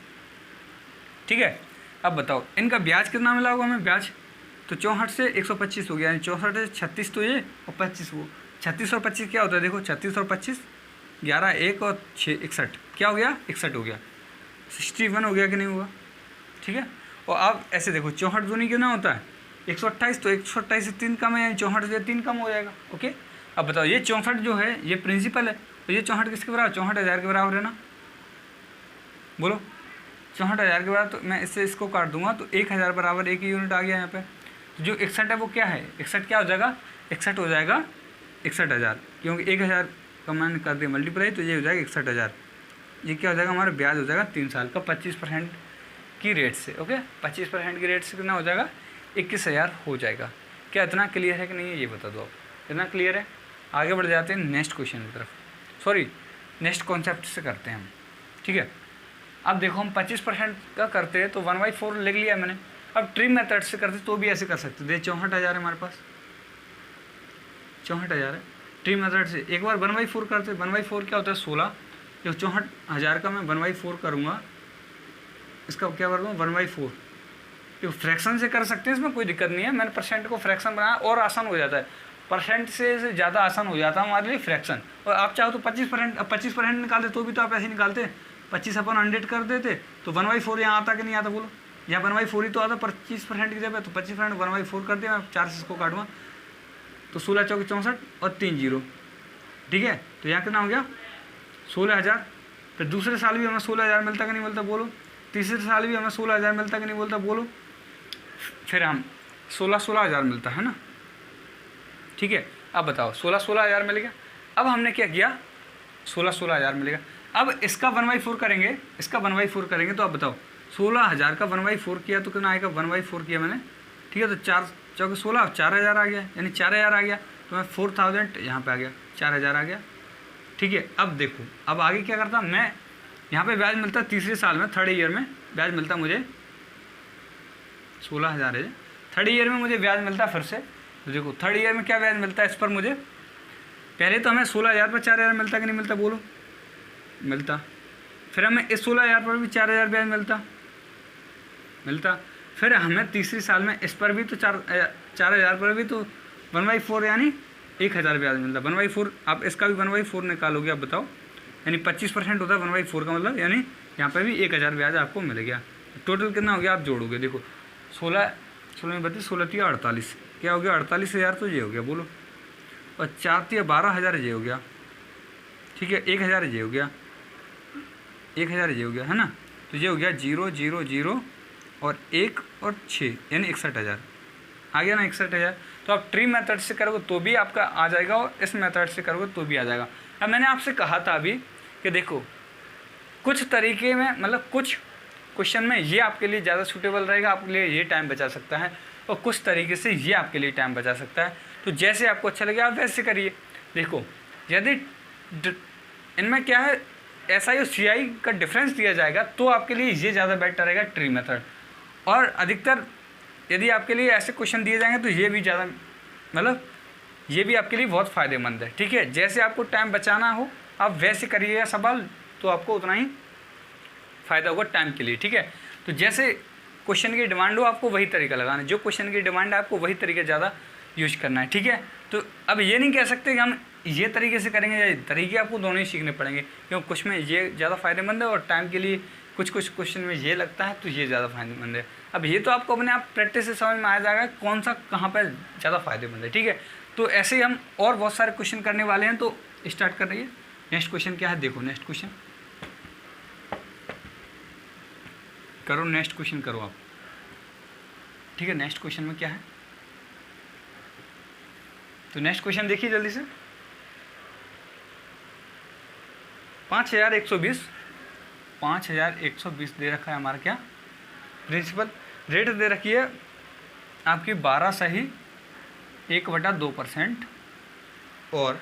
ठीक है, अब बताओ इनका ब्याज कितना मिला होगा हमें ब्याज, तो 64 से 125 हो गया, यानी 64 से 36 तो ये और 25 वो। 36 और 25 क्या होता है, देखो 36 और 25 11, 1 और 6 61, क्या हो गया 61 हो गया, 61 हो गया कि नहीं हुआ। ठीक है, और अब ऐसे देखो 64 दूनी क्यों ना होता है 128, तो 128 से 3 कम है, यानी 64 से 3 कम हो जाएगा। ओके, अब बताओ ये 64 जो है ये प्रिंसिपल है, तो ये 64 किसके बराबर, 64,000 के बराबर है ना, बोलो 64,000 के बराबर। तो मैं इससे इसको काट दूंगा तो 1,000 बराबर 1 यूनिट आ गया यहाँ पे। तो जो 61 है वो क्या है, 61 क्या हो जाएगा, 61 हो जाएगा 61,000, क्योंकि 1,000 का मान कर दिया मल्टीप्लाई, तो ये हो जाएगा 61,000। ये क्या हो जाएगा हमारा ब्याज हो जाएगा 3 साल का 25% की रेट से। ओके, 25% की रेट से कितना हो जाएगा 21,000 हो जाएगा। क्या इतना क्लियर है कि नहीं है ये बता दो आप, इतना क्लियर है। आगे बढ़ जाते हैं नेक्स्ट क्वेश्चन की तरफ, सॉरी नेक्स्ट कॉन्सेप्ट से करते हैं हम। ठीक है, अब देखो हम 25% का करते हैं तो 1/4 लिख लिया मैंने। अब ट्री मेथड से करते तो भी ऐसे कर सकते थे, 64,000 है हमारे पास, 64,000 है। ट्री मेथड से एक बार 1/4 करते, 1/4 क्या होता है 16, जो 64,000 का मैं 1/4 करूँगा, इसका क्या कर दूँ 1/4। तो फ्रैक्शन से कर सकते हैं, इसमें कोई दिक्कत नहीं है। मैंने परसेंट को फ्रैक्शन बनाया और आसान हो जाता है, परसेंट से ज़्यादा आसान हो जाता है हमारे लिए फ्रैक्शन। और आप चाहो तो 25% निकालते तो भी तो आप ऐसे निकालते, 25/100 कर देते तो 1/4 यहाँ आता कि नहीं आता, बोलो। यहाँ 1/4 ही तो आता 25% की जगह, तो 25% 1/4 कर दिया, मैं 4 से इसको काटूँगा तो 16 चौक 64 और 3 0। ठीक है, तो यहाँ कितना हो गया 16,000। फिर दूसरे साल भी हमें 16,000 मिलता कि नहीं मिलता, बोलो। तीसरे साल भी हमें 16,000 मिलता कि नहीं बोलता, बोलो। फिर हम 16,000 मिलता है ना। ठीक है, अब बताओ 16,000 मिल गया। अब हमने क्या किया 16,000 मिलेगा। अब इसका 1/4 करेंगे, इसका 1/4 करेंगे, तो अब बताओ 16,000 का 1/4 किया तो कितना आएगा, 1/4 किया मैंने। ठीक है, तो 4 चौके 16, 4,000 आ गया, यानी 4,000 आ गया, तो मैं 4,000 यहाँ पे आ गया, 4,000 आ गया। ठीक है, अब देखो अब आगे क्या करता मैं, यहाँ पे ब्याज मिलता तीसरे साल में, 3rd ईयर में ब्याज मिलता मुझे 16,000 है। 3rd ईयर में मुझे ब्याज मिलता फिर से, तो देखो 3rd ईयर में क्या ब्याज मिलता है इस पर मुझे, पहले तो हमें 16,000 पर 4,000 मिलता कि नहीं मिलता, बोलो। मिलता। फिर हमें इस 16,000 पर भी 4,000 ब्याज मिलता। फिर हमें तीसरे साल में इस पर भी तो 4,000 पर भी तो 1/4 यानी 1,000 ब्याज मिलता। 1/4 आप इसका भी 1/4 निकालोगे, आप बताओ, यानी 25% होता है 1/4 का मतलब, यानी यहाँ पर भी 1,000 ब्याज आपको मिल गया। टोटल कितना हो गया आप जोड़ोगे, देखो 16 में 32, 16 3 48, क्या हो गया 48,000, तो ये हो गया, बोलो। और 4 3 12,000 ये हो गया। ठीक है, 1,000 ये हो गया, 1,000 ये हो गया, है ना। तो ये हो गया 0 0 0 और 1 और 6, यानी 61,000। आ गया ना 61,000। तो आप ट्री मेथड से करोगे तो भी आपका आ जाएगा और इस मेथड से करोगे तो भी आ जाएगा। अब मैंने आपसे कहा था अभी कि देखो कुछ तरीके में मतलब कुछ क्वेश्चन में ये आपके लिए ज़्यादा सूटेबल रहेगा, आपके लिए ये टाइम बचा सकता है, और कुछ तरीके से ये आपके लिए टाइम बचा सकता है। तो जैसे आपको अच्छा लगे आप वैसे करिए। देखो यदि इनमें क्या है SI और CI का डिफरेंस दिया जाएगा तो आपके लिए ये ज़्यादा बेटर रहेगा ट्री मेथड, और अधिकतर यदि आपके लिए ऐसे क्वेश्चन दिए जाएंगे तो ये भी ज़्यादा मतलब ये भी आपके लिए बहुत फ़ायदेमंद है। ठीक है, जैसे आपको टाइम बचाना हो आप वैसे करिएगा सवाल, तो आपको उतना ही फ़ायदा होगा टाइम के लिए। ठीक है, तो जैसे क्वेश्चन की डिमांड हो आपको वही तरीका लगाना है, जो क्वेश्चन की डिमांड है आपको वही तरीका ज़्यादा यूज करना है। ठीक है, तो अब ये नहीं कह सकते कि हम ये तरीके से करेंगे या तरीके, आपको दोनों ही सीखने पड़ेंगे, क्योंकि कुछ में ये ज़्यादा फ़ायदेमंद है और टाइम के लिए कुछ क्वेश्चन में ये लगता है तो ये ज़्यादा फ़ायदेमंद है। अब ये तो आपको अपने आप प्रैक्टिस से समझ में आ जाएगा कौन सा कहाँ पर ज़्यादा फ़ायदेमंद है। ठीक है, तो ऐसे ही हम और बहुत सारे क्वेश्चन करने वाले हैं, तो स्टार्ट कर रही है। नेक्स्ट क्वेश्चन क्या है, देखो नेक्स्ट क्वेश्चन करो, नेक्स्ट क्वेश्चन करो आप। ठीक है, नेक्स्ट क्वेश्चन में क्या है, तो नेक्स्ट क्वेश्चन देखिए जल्दी से। 5120 दे रखा है हमारा क्या प्रिंसिपल रेट दे रखी है आपकी 12 सही 1/2%, और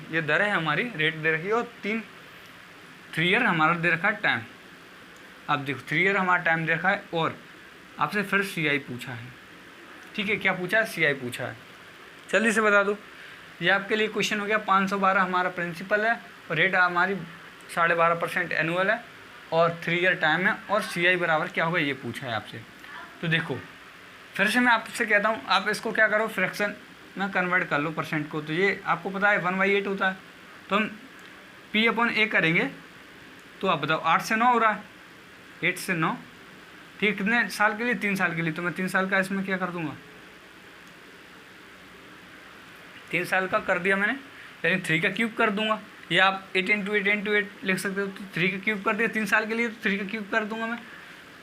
ये दर है हमारी, रेट दे रखी है, और 3 ईयर हमारा दे रखा है टाइम। अब देखो 3 ईयर हमारा टाइम दे रखा है, और आपसे फिर CI पूछा है। ठीक है, क्या पूछा है, CI पूछा है। जल्दी से बता दो, ये आपके लिए क्वेश्चन हो गया। 512 हमारा प्रिंसिपल है और रेट हमारी 12.5% एनुअल है और 3 ईयर टाइम है, और CI बराबर क्या होगा ये पूछा है आपसे। तो देखो फिर से मैं आपसे कहता हूँ, आप इसको क्या करो फ्रैक्शन में कन्वर्ट कर लो परसेंट को। तो ये आपको पता है 1/8 होता है, तो हम P/A करेंगे। तो आप बताओ 8 से 9 हो रहा है, 8 से 9। ठीक, कितने साल के लिए, 3 साल के लिए। तो मैं 3 साल का इसमें क्या कर दूंगा, 3 साल का कर दिया मैंने, यानी 3 का क्यूब कर दूंगा, या आप 8 × 8 लिख सकते हो। तो 3 का क्यूब कर दिया 3 साल के लिए, तो 3 का क्यूब कर दूंगा मैं,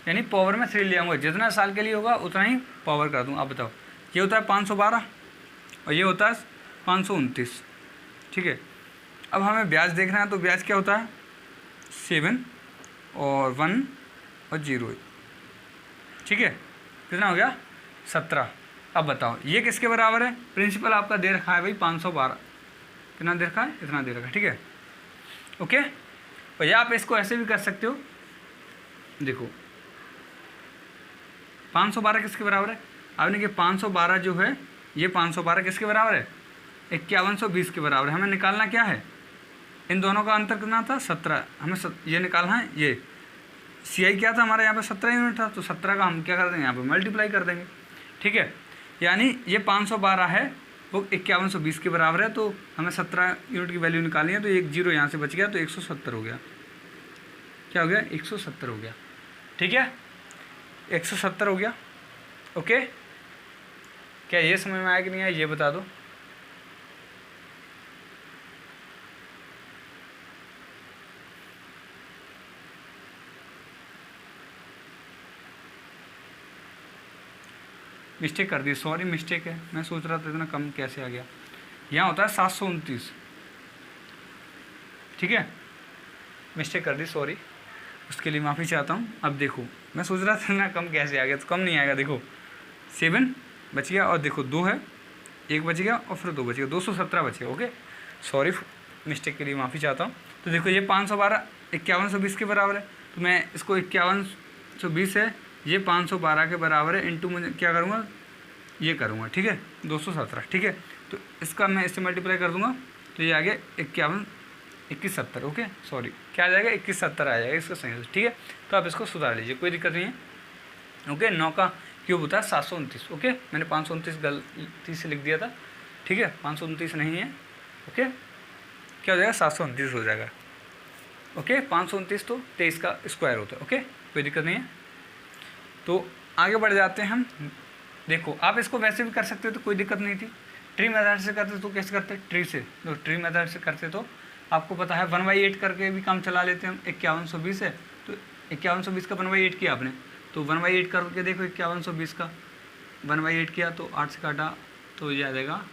यानी पावर में 3 ले आऊँगा। जितना साल के लिए होगा उतना ही पावर कर दूँगा। आप बताओ, ये होता है 512 और ये होता है 529। ठीक है, अब हमें ब्याज देखना है, तो ब्याज क्या होता है 7 और 1 और 0। ठीक है, कितना हो गया 17। अब बताओ ये किसके बराबर है, प्रिंसिपल आपका दे रखा है भाई 512, कितना दे रखा है, इतना दे रखा है। ठीक है, ओके। और या आप इसको ऐसे भी कर सकते हो, देखो 512 किसके बराबर है, आपने कि 512 जो है ये 512 किसके बराबर है, 5120 के बराबर है। हमें निकालना क्या है, इन दोनों का अंतर कितना था 17, हमें ये निकालना है। ये CI क्या था हमारा यहाँ पे 17 यूनिट था, तो 17 का हम क्या कर देंगे यहाँ पे मल्टीप्लाई कर देंगे। ठीक है, यानी ये 512 है वो 5120 के बराबर है, तो हमें 17 यूनिट की वैल्यू निकालनी है। तो एक 0 यहाँ से बच गया, तो 170 हो गया। क्या हो गया, 170 हो गया। ठीक है, 170 हो गया। ओके, क्या ये समझ में आया कि नहीं आया, ये बता दो। मिस्टेक कर दी, सॉरी मिस्टेक है, मैं सोच रहा था इतना कम कैसे आ गया। यहाँ होता है 729। ठीक है, मिस्टेक कर दी, सॉरी, उसके लिए माफ़ी चाहता हूँ। अब देखो मैं सोच रहा था ना कम कैसे आ गया, तो कम नहीं आएगा। देखो 7 बच गया, और देखो 2 है, 1 बच गया, और फिर 2 बच गया, 217 बच गया। ओके, सॉरी मिस्टेक के लिए माफ़ी चाहता हूँ। तो देखो ये 512 5120 के बराबर है, तो मैं इसको 5120 है, ये 512 के बराबर है, इंटू मुझे क्या करूँगा, ये करूँगा। ठीक है, 217। ठीक है, तो इसका मैं इससे मल्टीप्लाई कर दूँगा, तो ये आ गया 2170। ओके, सॉरी क्या आ जाएगा, 2170 आ जाएगा इसका सही। ठीक है, तो आप इसको सुधार लीजिए, कोई दिक्कत नहीं है। ओके, 9 का क्यूब होता है 729। ओके, मैंने 529 गलती से लिख दिया था। ठीक है, 529 नहीं है। ओके, क्या हो जाएगा, 729 हो जाएगा। ओके, 529 तो 23 का स्क्वायर होता है। ओके, कोई दिक्कत नहीं है। तो आगे बढ़ जाते हैं हम। देखो आप इसको वैसे भी कर सकते हो, तो कोई दिक्कत नहीं थी। ट्री मेथड से करते तो कैसे करते, ट्री से। तो ट्री मेथड से करते तो आपको पता है 1/8 करके भी काम चला लेते हैं हम। 5120 है, तो 5120 का 1/8 किया आपने, तो 1/8 करके देखो 5120 का, 1/8 किया तो 8 से काटा तो ये आ जाएगा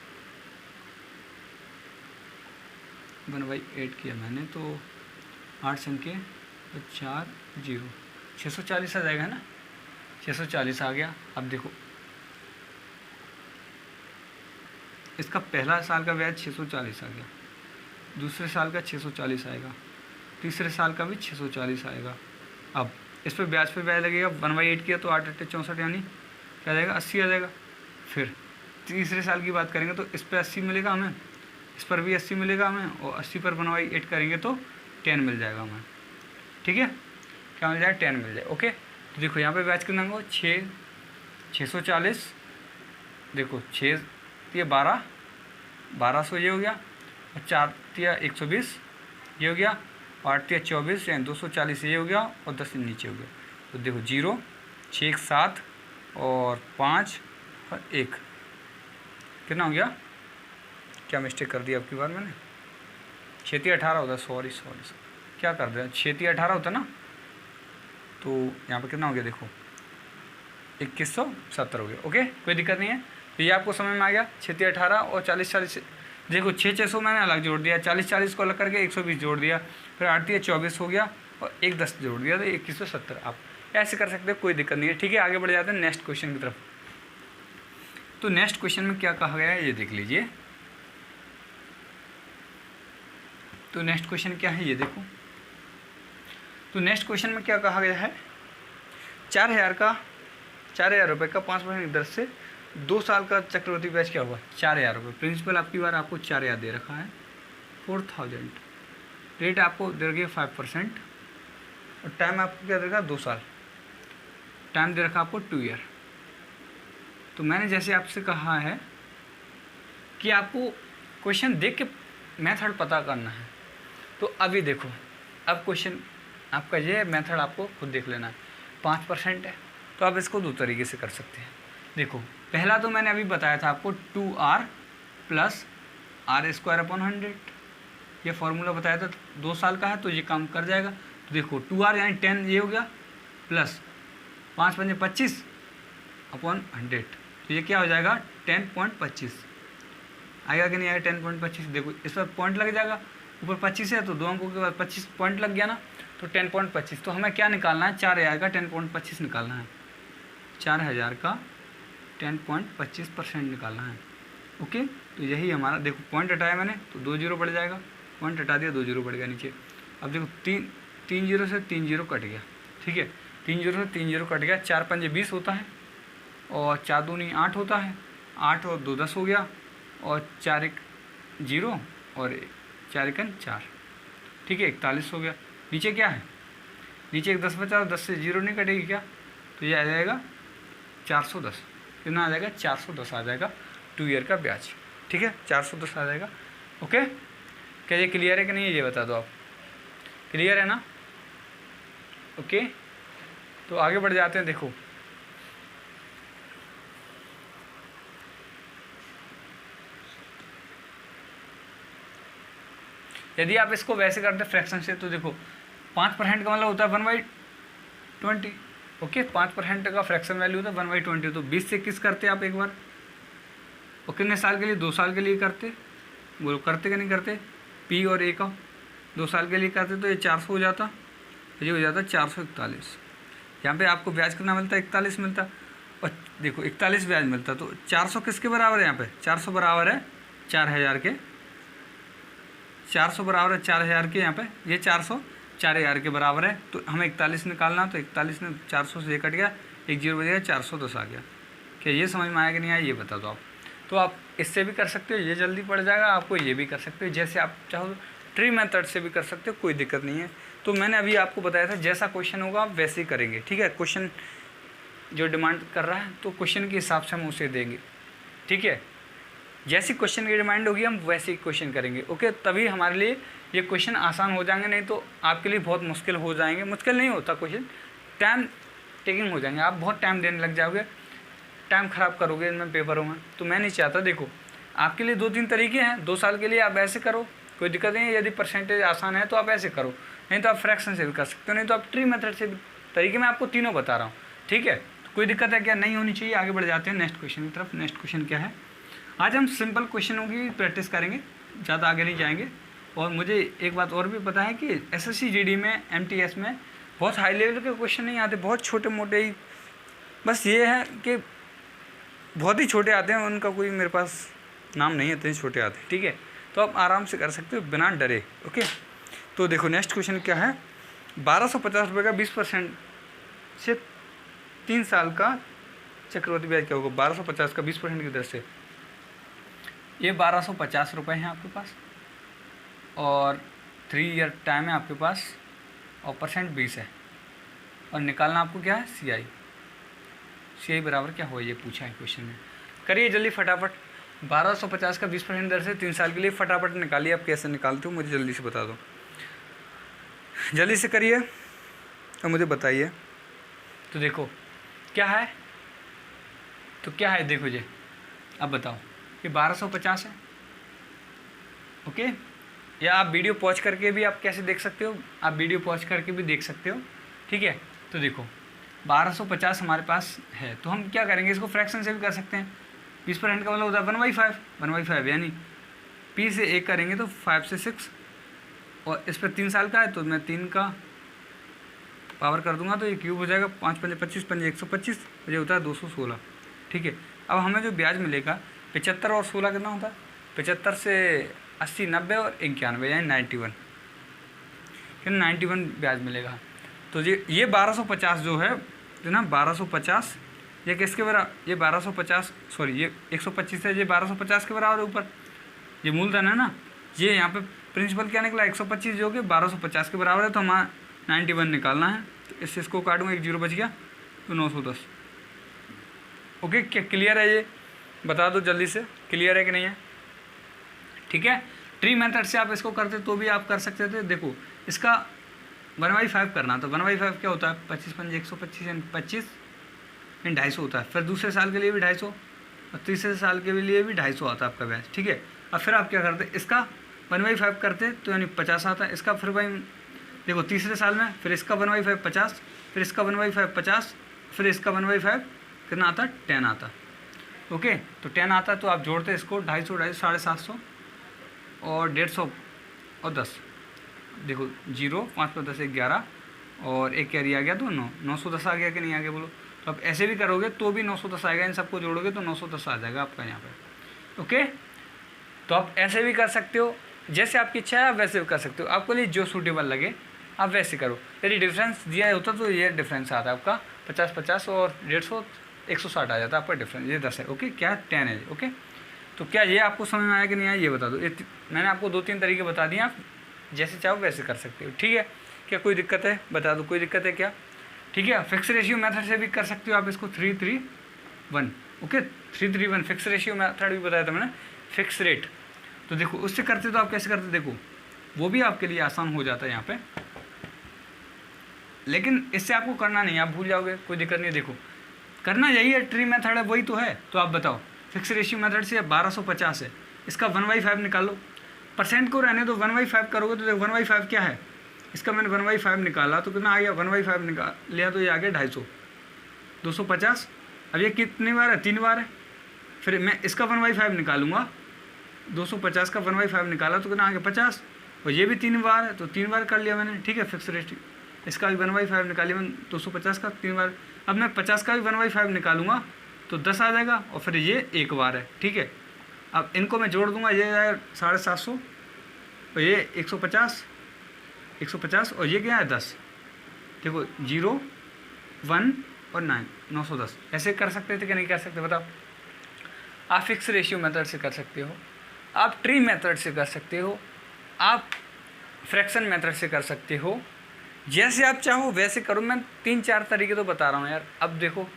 1/8 किया मैंने तो 8 संख्या तो 4 0 640 आ जाएगा ना, 640 आ गया। अब देखो इसका पहला साल का ब्याज 640 आ गया, दूसरे साल का 640 आएगा, तीसरे साल का भी 640 आएगा। अब इस पर ब्याज लगेगा, 1/8 किया तो 8 8 64 यानी क्या आ जाएगा 80 आ जाएगा। फिर तीसरे साल की बात करेंगे तो इस पर 80 मिलेगा हमें, इस पर भी 80 मिलेगा हमें, और 80 पर 1/8 करेंगे तो 10 मिल जाएगा हमें। ठीक है, क्या मिल जाएगा 10 मिल जाएगा। ओके, तो देखो यहाँ पे ब्याज कितना होगा 640, देखो 6 ये 1200 ये हो गया, और 4 तिया 120 ये हो गया, 8 तिया 24 यानी 240 ये हो गया, और 10 नीचे हो गया। तो देखो 0 6 1 7 और 5 और 1 कितना हो गया, क्या मिस्टेक कर दी आपकी बार मैंने, 6 तिया 18 होता है, सॉरी क्या कर दिया, 6 तिया 18 होता है ना, तो यहाँ पर कितना हो गया देखो 2170 हो गया। ओके, कोई दिक्कत नहीं है, तो ये आपको समझ में आ गया। 6 तिया 18 और 40 40 देखो 600 मैंने अलग जोड़ दिया, 40 40 को अलग करके 120 जोड़ दिया, फिर 8 तिया 24 हो गया और 1 10 जोड़ दिया तो 2170। आप ऐसे कर सकते हो, कोई दिक्कत नहीं है। ठीक है, आगे बढ़ जाते हैं नेक्स्ट क्वेश्चन की तरफ। तो नेक्स्ट क्वेश्चन में क्या कहा गया है ये देख लीजिए। तो नेक्स्ट क्वेश्चन क्या है ये देखो। तो नेक्स्ट क्वेश्चन में क्या कहा गया है, 4,000 रुपये का 5% दर से 2 साल का चक्रवृद्धि ब्याज क्या हुआ 4,000 रुपये। प्रिंसिपल आपकी बार आपको 4,000 दे रखा है, 4,000 रेट आपको दे रखी है 5%, और टाइम आपको क्या दे रखा है 2 साल, टाइम दे रखा आपको 2 ईयर। तो मैंने जैसे आपसे कहा है कि आपको क्वेश्चन देख के मेथड पता करना है, तो अभी देखो अब क्वेश्चन आपका ये मेथड आपको खुद देख लेना है। 5% है तो आप इसको 2 तरीके से कर सकते हैं। देखो पहला तो मैंने अभी बताया था आपको 2r + r²/100, ये फॉर्मूला बताया था, 2 साल का है तो ये काम कर जाएगा। तो देखो 2r यानी 10 ये हो गया, प्लस 5 × 25/100, तो ये क्या हो जाएगा 10.25 आएगा कि नहीं आएगा 10.25। देखो इस पर पॉइंट लग जाएगा, ऊपर 25 है तो 2 अंकों के बाद 25 पॉइंट लग गया ना, तो 10.25। तो हमें क्या निकालना है 4,000 का 10.25 निकालना है, 4,000 का 10.25% निकालना है। ओके, तो यही हमारा, देखो पॉइंट हटाया मैंने तो 2 0 बढ़ जाएगा, पॉइंट हटा दिया 2 0 बढ़ गया नीचे। अब देखो 3 0 से 3 0 कट गया, ठीक है, 3 0 से 3 0 कट गया, 4 5 20 होता है, और 4 2 9 8 होता है, 8 और 2 10 हो गया, और 4 1 0 और 4 1 4, ठीक है 41 हो गया। नीचे क्या है, नीचे एक 10 बचा, 10 से 0 नहीं कटेगी क्या, तो ये आ जाएगा 410। कितना आ जाएगा 410 आ जाएगा 2 ईयर का ब्याज। ठीक है, 410 आ जाएगा। ओके, क्या ये क्लियर है कि नहीं ये बता दो आप, क्लियर है ना। ओके, तो आगे बढ़ जाते हैं। देखो यदि आप इसको वैसे करते फ्रैक्शन से, तो देखो 5% का मतलब होता है 1/20। ओके, 5% का फ्रैक्शन वैल्यू होता है 1/20। तो 20 से किस करते आप एक बार, और कितने साल के लिए 2 साल के लिए करते, बोलो करते कि नहीं करते, P और A का 2 साल के लिए करते तो ये 400 हो जाता, ये हो जाता 441। यहाँ पे आपको ब्याज कितना मिलता है 41 मिलता, और देखो 41 ब्याज मिलता, तो 400 किसके बराबर है यहाँ पे, 400 बराबर है 4,000 के, 400 बराबर है 4,000 के, यहाँ पे ये 400 4,000 के बराबर है। तो हमें 41 निकालना, तो 41 ने 400 से कट गया, 1 0 बजेगा, 410 आ गया। क्या ये समझ में आया कि नहीं आया ये बता दो आप। तो आप इससे भी कर सकते हो, ये जल्दी पड़ जाएगा आपको, ये भी कर सकते हो, जैसे आप चाहो ट्री मेथड से भी कर सकते हो, कोई दिक्कत नहीं है। तो मैंने अभी आपको बताया था जैसा क्वेश्चन होगा आप वैसे ही करेंगे। ठीक है, क्वेश्चन जो डिमांड कर रहा है तो क्वेश्चन के हिसाब से हम उसे देंगे। ठीक है, जैसी क्वेश्चन की डिमांड होगी हम वैसे ही क्वेश्चन करेंगे। ओके, तभी हमारे लिए ये क्वेश्चन आसान हो जाएंगे, नहीं तो आपके लिए बहुत मुश्किल हो जाएंगे। मुश्किल नहीं होता क्वेश्चन, टाइम टेकिंग हो जाएंगे, आप बहुत टाइम देने लग जाओगे, टाइम ख़राब करोगे इनमें पेपरों में। तो मैं नहीं चाहता। देखो आपके लिए 2-3 तरीके हैं, 2 साल के लिए आप ऐसे करो, कोई दिक्कत नहीं है। यदि परसेंटेज आसान है तो आप ऐसे करो, नहीं तो आप फ्रैक्शन से भी कर सकते हो, नहीं तो आप ट्री मेथड से भी। तरीके मैं आपको तीनों बता रहा हूँ। ठीक है, कोई दिक्कत है क्या? नहीं होनी चाहिए। आगे बढ़ जाते हैं नेक्स्ट क्वेश्चन की तरफ। नेक्स्ट क्वेश्चन क्या है? आज हम सिंपल क्वेश्चनों की प्रैक्टिस करेंगे, ज़्यादा आगे नहीं जाएंगे। और मुझे एक बात और भी पता है कि एसएससी जीडी में, एमटीएस में बहुत हाई लेवल के क्वेश्चन नहीं आते, बहुत छोटे मोटे ही, बस ये है कि बहुत ही छोटे आते हैं, उनका कोई मेरे पास नाम नहीं है, इतने छोटे आते हैं। ठीक है, तो आप आराम से कर सकते हो बिना डरे। ओके, तो देखो नेक्स्ट क्वेश्चन क्या है? 1250 रुपये का 20% से 3 साल का चक्रवृद्धि ब्याज क्या होगा? 1250 का 20% की दर से ये 1250 रुपये हैं आपके पास, और 3 ईयर टाइम है आपके पास, और परसेंट 20 है, और निकालना आपको क्या है? सी आई बराबर क्या हो, ये पूछा है क्वेश्चन में। करिए जल्दी फटाफट। 1250 का 20% दर से 3 साल के लिए फटाफट निकालिए। आप कैसे निकालते हो मुझे जल्दी से बता दो, जल्दी से करिए और मुझे बताइए। तो देखो क्या है, तो क्या है देखो जी, अब बताओ। ये 1250 है। ओके, या आप वीडियो पॉज करके भी आप कैसे देख सकते हो, आप वीडियो पॉज करके भी देख सकते हो। ठीक है, तो देखो 1250 हमारे पास है, तो हम क्या करेंगे, इसको फ्रैक्शन से भी कर सकते हैं। 20% का मतलब होता है 1/5, 1/5 यानी P से 1 करेंगे तो 5 से 6, और इस पर 3 साल का है तो मैं 3 का पावर कर दूंगा तो ये क्यूब हो जाएगा। 5 पंजे 25, पंजे 125, ये होता है 216। ठीक है, अब हमें जो ब्याज मिलेगा 75 और 16 कितना होता है? 75 से 80, 90 और 91 यानी 91, फिर 91 ब्याज मिलेगा। तो ये 1250 जो है ना, 1250 ये किसके बराबर? ये 1250 सॉरी ये 125 है, ये 1250 के बराबर है ऊपर, ये मूलधन है ना। ये यहाँ पे प्रिंसिपल क्या निकला? 125 जो कि 1250 के बराबर है, तो हमारा 91 निकालना है। तो इससे इसको काटूंगा, 1 0 बच गया, तो 910। ओके, क्या क्लियर है? ये बता दो जल्दी से, क्लियर है कि नहीं है? ठीक है, ट्री मेथड से आप इसको करते तो भी आप कर सकते थे। देखो इसका 1/5 करना, तो 1/5 क्या होता है? 25 पंजे 125 यानी 25 यानी 250 होता है। फिर दूसरे साल के लिए भी 250, और तीसरे साल के लिए भी 250 आता है आपका ब्याज। ठीक है, अब फिर आप क्या करते? इसका 1/5 करते तो यानी 50 आता है। इसका फिर भाई देखो तीसरे साल में फिर इसका 1/5 50, फिर इसका 1/5 50, फिर इसका 1/5 कितना आता है? 10 आता। ओके, तो 10 आता, तो आप जोड़ते इसको 250, 250, 750 और 150 और 10। देखो 0, 5 पर 10 11, और एक कैरी आ गया तो 910 आ गया कि नहीं आ गया बोलो? तो आप ऐसे भी करोगे तो भी 910 आएगा, इन सबको जोड़ोगे तो 910 आ जाएगा आपका यहाँ पे। ओके, तो आप ऐसे भी कर सकते हो, जैसे आपकी इच्छा है आप वैसे भी कर सकते हो, आपके लिए जो सूटेबल लगे आप वैसे करो। यदि डिफरेंस दिया होता तो ये डिफरेंस आता है आपका 50-50 और 150 160 आ जाता है आपका डिफरेंस। ये 10 है। ओके, क्या 10 है? ओके, तो क्या ये आपको समझ में आया कि नहीं आया ये बता दो। मैंने आपको 2-3 तरीके बता दिए, आप जैसे चाहो वैसे कर सकते हो। ठीक है, क्या कोई दिक्कत है? बता दो, कोई दिक्कत है क्या? ठीक है, फिक्स रेशियो मेथड से भी कर सकते हो आप इसको, 3-3-1। ओके, 3-3-1 फिक्स रेशियो मेथड भी बताया था मैंने, फिक्स रेट। तो देखो उससे करते तो आप कैसे करते, देखो वो भी आपके लिए आसान हो जाता है यहाँ पे, लेकिन इससे आपको करना नहीं, आप भूल जाओगे, कोई दिक्कत नहीं। देखो करना यही है, ट्री मेथड है वही तो है। तो आप बताओ, फिक्स रेशियो मेथड से 1250 है, इसका 1/5 निकालो, परसेंट को रहने दो, 1/5 करोगे तो देखो 1/5 क्या है, इसका मैंने 1/5 निकाला तो कितना आ गया? 1/5 निकाल लिया तो ये आ गया 250, 250। अब ये कितनी बार है? 3 बार है। फिर मैं इसका 1/5 निकालूंगा, 250 का 1/5 निकाला तो कितना आ गया? 50, और ये भी 3 बार है तो 3 बार कर लिया मैंने। ठीक है, फिक्स रेशियो इसका भी 1/5 निकालिए मैंने, 250 का 3 बार। अब मैं 50 का भी 1/5 निकालूंगा तो 10 आ जाएगा, और फिर ये 1 बार है। ठीक है, अब इनको मैं जोड़ दूंगा, ये आएगा 750, और ये 150 और ये क्या है? 10। देखो 0, 1 और 9, 910। ऐसे कर सकते थे कि नहीं कर सकते बताओ? आप फिक्स रेशियो मेथड से कर सकते हो, आप ट्री मेथड से कर सकते हो, आप फ्रैक्शन मेथड से कर सकते हो, जैसे आप चाहो वैसे करो। मैं 3-4 तरीके तो बता रहा हूँ यार। अब देखो,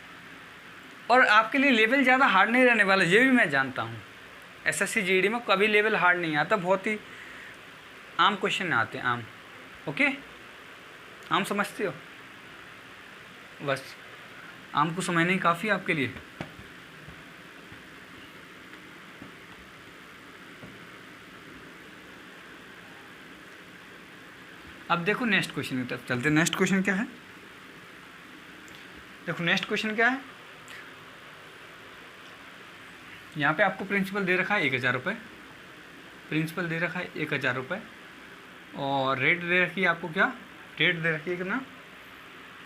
और आपके लिए लेवल ज़्यादा हार्ड नहीं रहने वाला, ये भी मैं जानता हूँ। एसएससी जीडी में कभी लेवल हार्ड नहीं आता, बहुत ही आम क्वेश्चन आते हैं, आम। ओके, आम समझते हो? बस आम को समझना ही काफ़ी आपके लिए। अब देखो नेक्स्ट क्वेश्चन की तरफ चलते हैं। नेक्स्ट क्वेश्चन क्या है? देखो नेक्स्ट क्वेश्चन क्या है, यहाँ पे आपको प्रिंसिपल दे रखा है 1000 रुपये, प्रिंसिपल दे रखा है 1000 रुपये, और रेट दे रखी है आपको, क्या रेट दे रखी है कितना,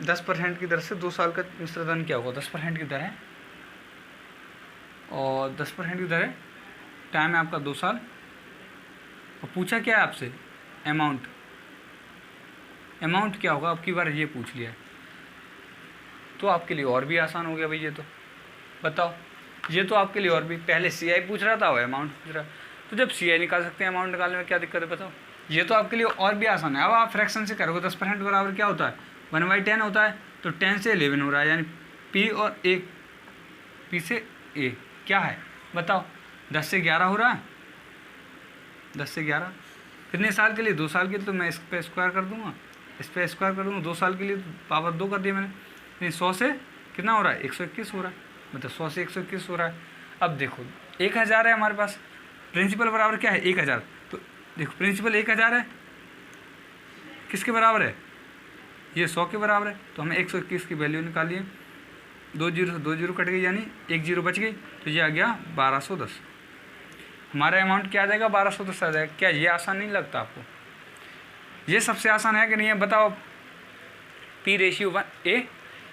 10% की दर से 2 साल का मिश्रधन क्या होगा, 10% की दर है, और 10% की दर है, टाइम है आपका 2 साल, और पूछा क्या है आपसे, अमाउंट, अमाउंट क्या होगा, अब की बार ये पूछ लिया है, तो आपके लिए और भी आसान हो गया भाई। ये तो बताओ, ये तो आपके लिए और भी, पहले CI पूछ रहा था और अमाउंट पूछ रहा, तो जब CI निकाल सकते हैं अमाउंट निकालने में क्या दिक्कत है, बताओ। ये तो आपके लिए और भी आसान है। अब आप फ्रैक्शन से करोगे, 10% बराबर क्या होता है, 1/10 होता है, तो 10 से 11 हो रहा है, यानी P और A, P से A क्या है बताओ, 10 से 11 हो रहा है, 10 से 11 कितने साल के लिए, 2 साल के लिए, तो मैं इस पर स्क्वायर कर दूंगा, इस पर स्क्वायर कर दूंगा, 2 साल के लिए पावर 2 कर दिया मैंने, नहीं 100 से कितना हो रहा है, 121 हो रहा है, मतलब 100 से 121 हो रहा है। अब देखो 1000 है हमारे पास, प्रिंसिपल बराबर क्या है 1000, तो देखो प्रिंसिपल 1000 है, किसके बराबर है, ये 100 के बराबर है, तो हमें 121 की वैल्यू निकालिए, 2 जीरो कट गई, यानी 1 जीरो बच गई, तो ये आ गया 1210, हमारा अमाउंट क्या आ जाएगा, 1210 आ जाएगा। क्या ये आसान नहीं लगता आपको, ये सबसे आसान है कि नहीं है बताओ। P/A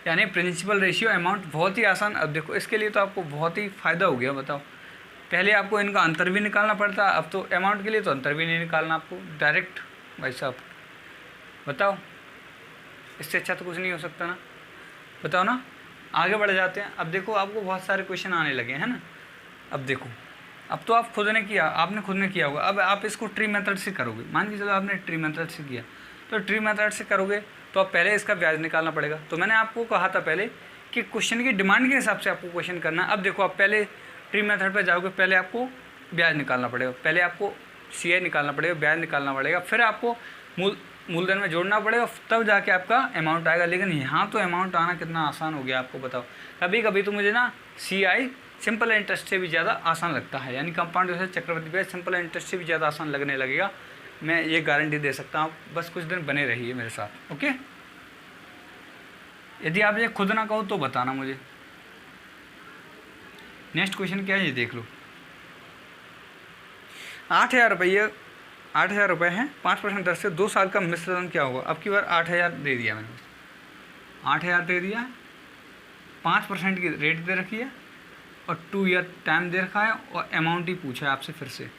यानी प्रिंसिपल रेशियो अमाउंट, बहुत ही आसान। अब देखो इसके लिए तो आपको बहुत ही फ़ायदा हो गया, बताओ पहले आपको इनका अंतर भी निकालना पड़ता, अब तो अमाउंट के लिए तो अंतर भी नहीं निकालना आपको, डायरेक्ट भाई साहब, बताओ इससे अच्छा तो कुछ नहीं हो सकता ना, बताओ ना। आगे बढ़ जाते हैं। अब देखो आपको बहुत सारे क्वेश्चन आने लगे हैं ना, अब देखो अब तो आप खुद ने किया, आपने खुद ने किया होगा, अब आप इसको ट्री मेथड से करोगे, मान के चलो आपने ट्री मेथड से किया, तो ट्री मेथड से करोगे तो अब पहले इसका ब्याज निकालना पड़ेगा। तो मैंने आपको कहा था पहले कि क्वेश्चन की डिमांड के हिसाब से आपको क्वेश्चन करना है। अब देखो आप पहले ट्री मेथड पर जाओगे, पहले आपको ब्याज निकालना पड़ेगा, पहले आपको CI निकालना पड़ेगा, ब्याज निकालना पड़ेगा, फिर आपको मूलधन में जोड़ना पड़ेगा, तब जाके आपका अमाउंट आएगा। लेकिन यहाँ तो अमाउंट आना कितना आसान हो गया आपको बताओ। कभी कभी तो मुझे ना CI सिंपल इंटरेस्ट से भी ज़्यादा आसान लगता है, यानी कंपाउंड जैसे चक्रवृद्धि ब्याज सिंपल इंटरेस्ट से भी ज़्यादा आसान लगने लगेगा, मैं ये गारंटी दे सकता हूँ। बस कुछ दिन बने रहिए मेरे साथ, ओके। यदि आप ये खुद ना कहो तो बताना मुझे। नेक्स्ट क्वेश्चन क्या है ये देख लो। 8000 रुपये, 8000 रुपये हैं, 5% दर से 2 साल का मिश्रधन क्या होगा। अब की बार 8000 दे दिया मैंने, 8000 दे दिया, 5% की रेट दे रखी है, और 2 ईयर टाइम दे रखा है, और अमाउंट ही पूछा है आपसे फिर से।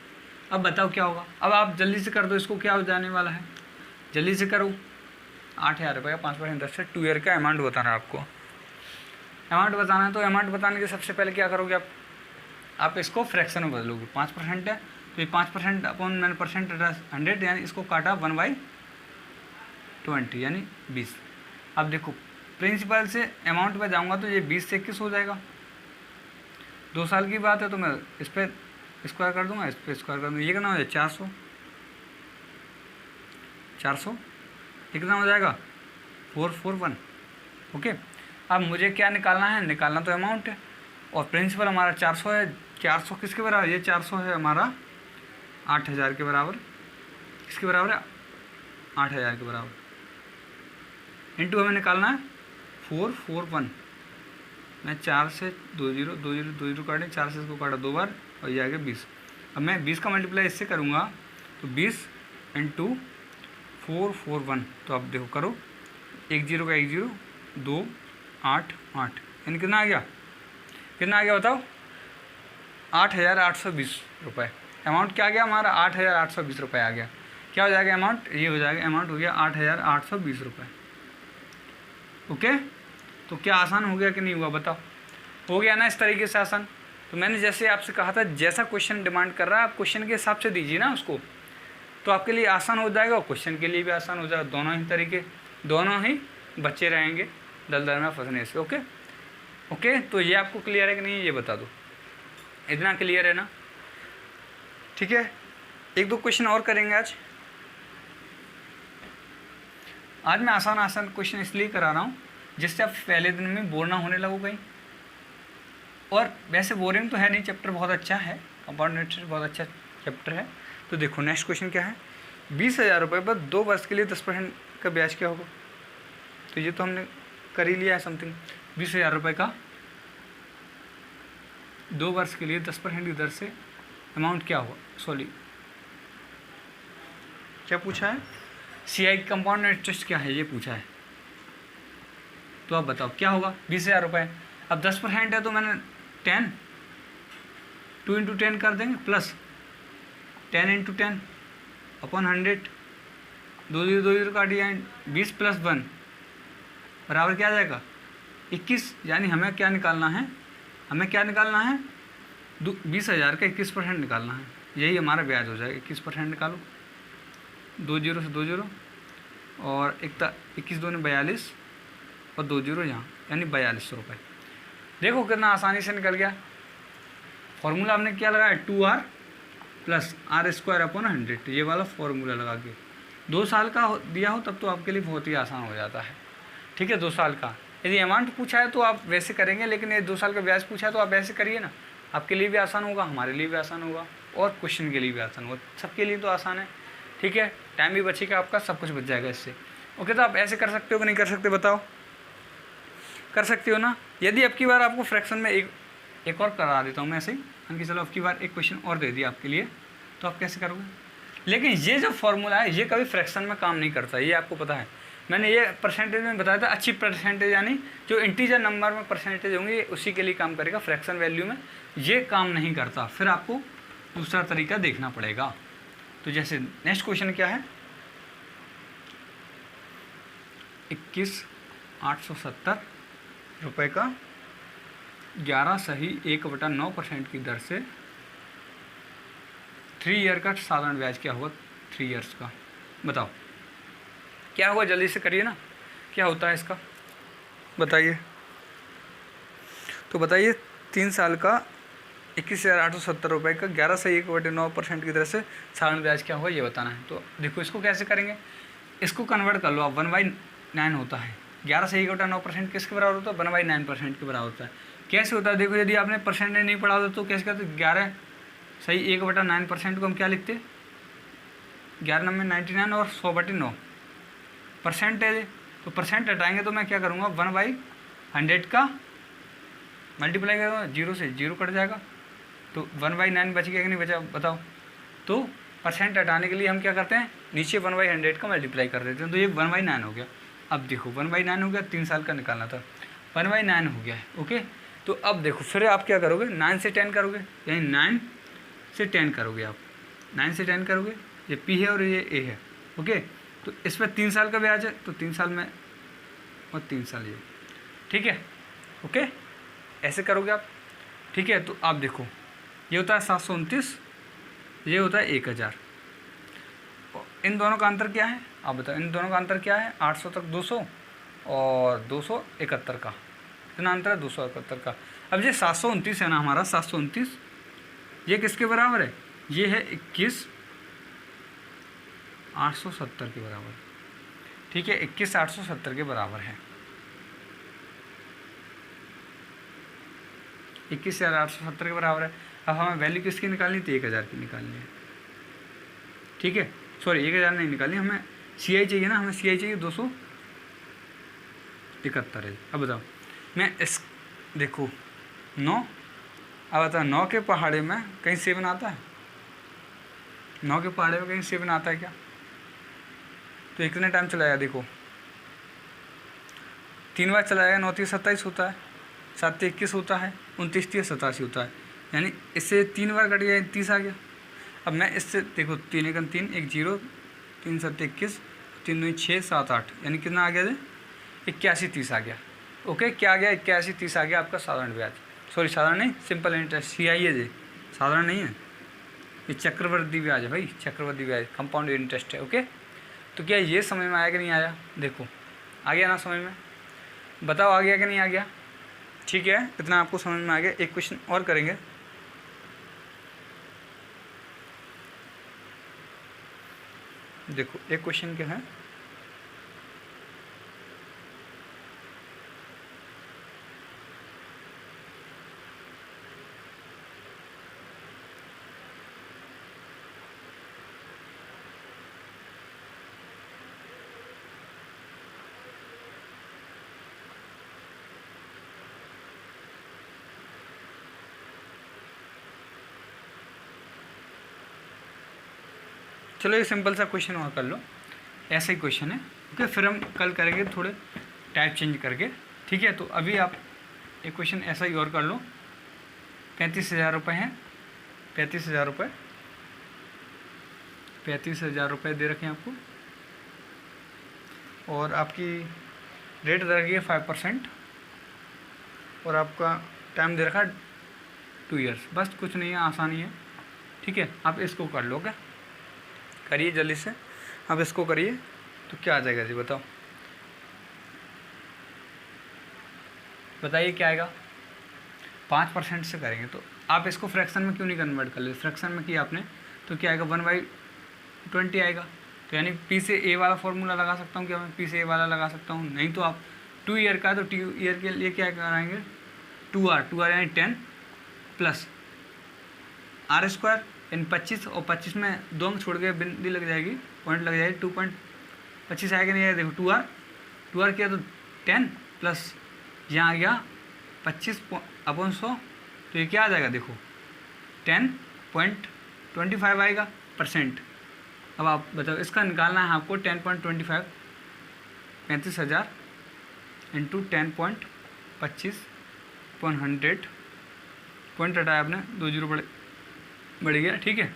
अब बताओ क्या होगा। अब आप जल्दी से कर दो इसको, क्या हो जाने वाला है, जल्दी से करो। 8000 रुपये का 5% दर से 2 ईयर का अमाउंट बताना है आपको, अमाउंट बताना है। तो अमाउंट बताने के सबसे पहले क्या करोगे आप इसको फ्रैक्शन में बदलोगे। 5% है तो ये 5% अपॉन मैंने परसेंट 100, यानी इसको काटा 1/20 यानी 20। अब देखो प्रिंसिपल से अमाउंट पे जाऊंगा तो ये 20 से 21 हो जाएगा। 2 साल की बात है तो मैं इस पर स्क्वायर कर दूंगा, इस पर स्क्वायर कर दूँगा, ये कितना हो जाएगा 400 कितना हो जाएगा 441, ओके। अब मुझे क्या निकालना है, निकालना तो अमाउंट है, और प्रिंसिपल हमारा 400 है। 400 किसके बराबर, ये 400 है हमारा 8000 के बराबर, किसके बराबर है 8000 के बराबर, इंटू हमें निकालना है 441। मैं 4 से 2 जीरो काटें, 4 से इसको काटा 2 बार, और ये आ गया 20। अब मैं 20 का मल्टीप्लाई इससे करूँगा तो 20 इंटू 441, तो अब देखो करो, 1 जीरो का 1 जीरो, 2 8 8, यानी कितना आ गया, कितना आ गया बताओ 8820 रुपये। अमाउंट क्या आ गया हमारा 8820 रुपये आ गया। क्या हो जाएगा अमाउंट, ये हो जाएगा अमाउंट हो गया 8820 रुपये, ओके। तो क्या आसान हो गया कि नहीं हुआ बताओ, हो गया ना इस तरीके से आसान। तो मैंने जैसे आपसे कहा था, जैसा क्वेश्चन डिमांड कर रहा है आप क्वेश्चन के हिसाब से दीजिए ना उसको, तो आपके लिए आसान हो जाएगा और क्वेश्चन के लिए भी आसान हो जाएगा। दोनों ही तरीके, दोनों ही बच्चे रहेंगे दलदल में फंसने से, ओके ओके। तो ये आपको क्लियर है कि नहीं ये बता दो, इतना क्लियर है ना, ठीक है। 1-2 क्वेश्चन और करेंगे आज मैं आसान क्वेश्चन इसलिए करा रहा हूँ जिससे आप पहले दिन में बोर ना होने लगो कहीं। और वैसे बोरिंग तो है नहीं, चैप्टर बहुत अच्छा है, कंपाउंड इंटरेस्ट बहुत अच्छा चैप्टर है। तो देखो नेक्स्ट क्वेश्चन क्या है, 20,000 रुपये पर 2 वर्ष के लिए 10% का ब्याज क्या होगा। तो ये तो हमने कर ही लिया है समथिंग। 20,000 रुपये का 2 वर्ष के लिए 10% की दर से अमाउंट क्या हुआ, सॉरी क्या पूछा है, CI कंपाउंड इंटरेस्ट क्या है ये पूछा है। तो आप बताओ क्या होगा, 20,000 रुपये। अब 10% है तो मैंने 10 2 × 10 कर देंगे, प्लस 10 × 10 अपॉन 100, 2 0 2 0 काट दिया, 20 + 1 बराबर क्या आ जाएगा 21। यानी हमें क्या निकालना है, हमें क्या निकालना है, 20,000 का 21% निकालना है, यही हमारा ब्याज हो जाएगा। 21% निकालो, 2 0 से 2 0 और 21 2 ने 42 और 2 0 यहाँ, यानी 4200 रुपये। देखो कितना आसानी से निकल गया। फॉर्मूला हमने क्या लगाया, 2R + R² अपॉन 100, ये वाला फॉर्मूला लगा के 2 साल का दिया हो तब तो आपके लिए बहुत ही आसान हो जाता है। ठीक है, 2 साल का यदि अमाउंट पूछा है तो आप वैसे करेंगे, लेकिन ये 2 साल का ब्याज पूछा है तो आप ऐसे करिए ना, आपके लिए भी आसान होगा, हमारे लिए भी आसान होगा और क्वेश्चन के लिए भी आसान होगा, सबके लिए तो आसान है। ठीक है, टाइम भी बचेगा आपका, सब कुछ बच जाएगा इससे। ओके, तो आप ऐसे कर सकते हो कि नहीं कर सकते, बताओ, कर सकते हो ना। यदि अब की बार आपको फ्रैक्शन में एक और करा देता हूँ मैं ऐसे ही, कि चलो अब की बार एक क्वेश्चन और दे दिया आपके लिए, तो आप कैसे करोगे। लेकिन ये जो फॉर्मूला है ये कभी फ्रैक्शन में काम नहीं करता, ये आपको पता है। मैंने ये परसेंटेज में बताया था, अच्छी परसेंटेज यानी जो इंटीजर नंबर में परसेंटेज होंगे उसी के लिए काम करेगा, फ्रैक्शन वैल्यू में ये काम नहीं करता, फिर आपको दूसरा तरीका देखना पड़ेगा। तो जैसे नेक्स्ट क्वेश्चन क्या है, 21,870 रुपये का 11 सही 1/9% की दर से 3 ईयर का साधारण ब्याज क्या होगा, 3 ईयर्स का, बताओ क्या होगा, जल्दी से करिए ना, क्या होता है इसका बताइए। तो बताइए 3 साल का 21,870 रुपये का 11 से 1/9% की दर से साधारण ब्याज क्या होगा ये बताना है। तो देखो इसको कैसे करेंगे, इसको कन्वर्ट कर लो आप, 1/9 होता है, 11 से 1/9% किसके बराबर होता है, 1/9% के बराबर होता है। कैसे होता है देखो, यदि आपने परसेंटेज नहीं पढ़ा होता तो कैसे करते, 11 सही 1/9% को हम क्या लिखते, 11 9 99 और 100/9 परसेंटेज, तो परसेंट हटाएंगे तो मैं क्या करूँगा, 1/100 का मल्टीप्लाई करूँगा, 0 से 0 कट जाएगा, तो 1/9 बच गया कि नहीं बचा, बताओ। तो परसेंट हटाने के लिए हम क्या करते हैं, नीचे 1/100 का मल्टीप्लाई कर देते हैं, तो ये 1/9 हो गया। अब देखो 1/9 हो गया, 3 साल का निकालना था, 1/9 हो गया है। ओके, तो अब देखो फिर आप क्या करोगे, 9 से 10 करोगे, यानी 9 से 10 करोगे आप, 9 से 10 करोगे, ये P है और ये A है। ओके, तो इस पर 3 साल का ब्याज है, तो 3 साल में और 3 साल ये, ठीक है। ओके, ऐसे करोगे आप, ठीक है। तो आप देखो ये होता है 729, ये होता है 1,000, इन दोनों का अंतर क्या है आप बताओ, इन दोनों का अंतर क्या है, 800 तक 200 और 271 का, कितना अंतर है, 271 का। अब ये 729 है ना हमारा, 729 ये किसके बराबर है, ये है 21,870 के बराबर, ठीक है, 21,870 के बराबर है, 21,870 के बराबर है। अब हमें वैल्यू किसकी निकालनी थी, 1,000 की निकालनी है, ठीक है। सॉरी 1,000 नहीं निकालनी, हमें CI चाहिए ना, हमें CI चाहिए 271 है। अब बताओ मैं इस देखो 9, अब बताओ 9 के पहाड़े में कहीं 7 आता है, 9 के पहाड़े में कहीं 7 आता है क्या, तो कितने टाइम चलाएगा, देखो 3 बार चलाएगा, 9 3 27 होता है, 7 3 21 होता है, 29 3 87 होता है, यानी इससे 3 बार कट गया, 30 आ गया। अब मैं इससे देखो 3 1 3 1 0 3 7 21 3 2 6 7 8, यानी कितना आ गया, 81 30 आ गया। ओके, क्या आ गया, 81 30 आ गया आपका साधारण ब्याज, सॉरी साधारण नहीं, सिंपल इंटरेस्ट, CI है जी, साधारण नहीं है, ये चक्रवृद्धि ब्याज है भाई, चक्रवृद्धि ब्याज, कंपाउंड इंटरेस्ट है। ओके, तो क्या ये समझ में आया कि नहीं आया, देखो आ गया ना समझ में, बताओ आ गया कि नहीं आ गया, ठीक है, इतना आपको समझ में आ गया। एक क्वेश्चन और करेंगे, देखो एक क्वेश्चन क्या है, चलो एक सिंपल सा क्वेश्चन और कर लो, ऐसा ही क्वेश्चन है, ओके। फिर हम कल करेंगे थोड़े टाइप चेंज करके, ठीक है। तो अभी आप एक क्वेश्चन ऐसा ही और कर लो। 35,000 रुपये हैं, 35,000 रुपये, 35,000 रुपये दे रखे हैं आपको, और आपकी रेट दे रखी है 5%, और आपका टाइम दे रखा है 2 ईयर्स। बस कुछ नहीं है, आसानी है, ठीक है। आप इसको कर लो, क्या करिए जल्दी से, आप इसको करिए तो क्या आ जाएगा जी, बताओ, बताइए क्या आएगा। 5% से करेंगे तो आप इसको फ्रैक्शन में क्यों नहीं कन्वर्ट कर ले, फ्रैक्शन में किया आपने तो क्या आएगा, 1/20 आएगा। तो यानी पी से ए वाला फॉर्मूला लगा सकता हूँ क्या मैं, पी से ए वाला लगा सकता हूँ, नहीं तो आप 2 ईयर का, तो 2 ईयर के लिए क्या कराएंगे, 2R यानी 10 प्लस R² यानी 25, और 25 में 2 अंक छोड़ के बिंदी लग जाएगी, पॉइंट लग जाएगी, 2.25 आएगा नहीं आएगा, देखो 2R किया तो 10 प्लस यहाँ आ गया 25/100, तो ये क्या आ जाएगा, देखो 10.25 आएगा %। अब आप बताओ, इसका निकालना है आपको 10.25, 35,000 इंटू 10.25/100, पॉइंट हटाया आपने, 2 जीरो बढ़ गया, ठीक है।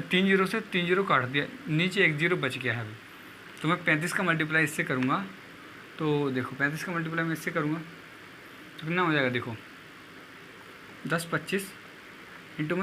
3 जीरो से 3 जीरो काट दिया, नीचे 1 जीरो बच गया है अभी। तो मैं 35 का मल्टीप्लाई इससे करूँगा, तो देखो 35 का मल्टीप्लाई मैं इससे करूँगा तो कितना हो जाएगा, देखो 10/25 इंटू में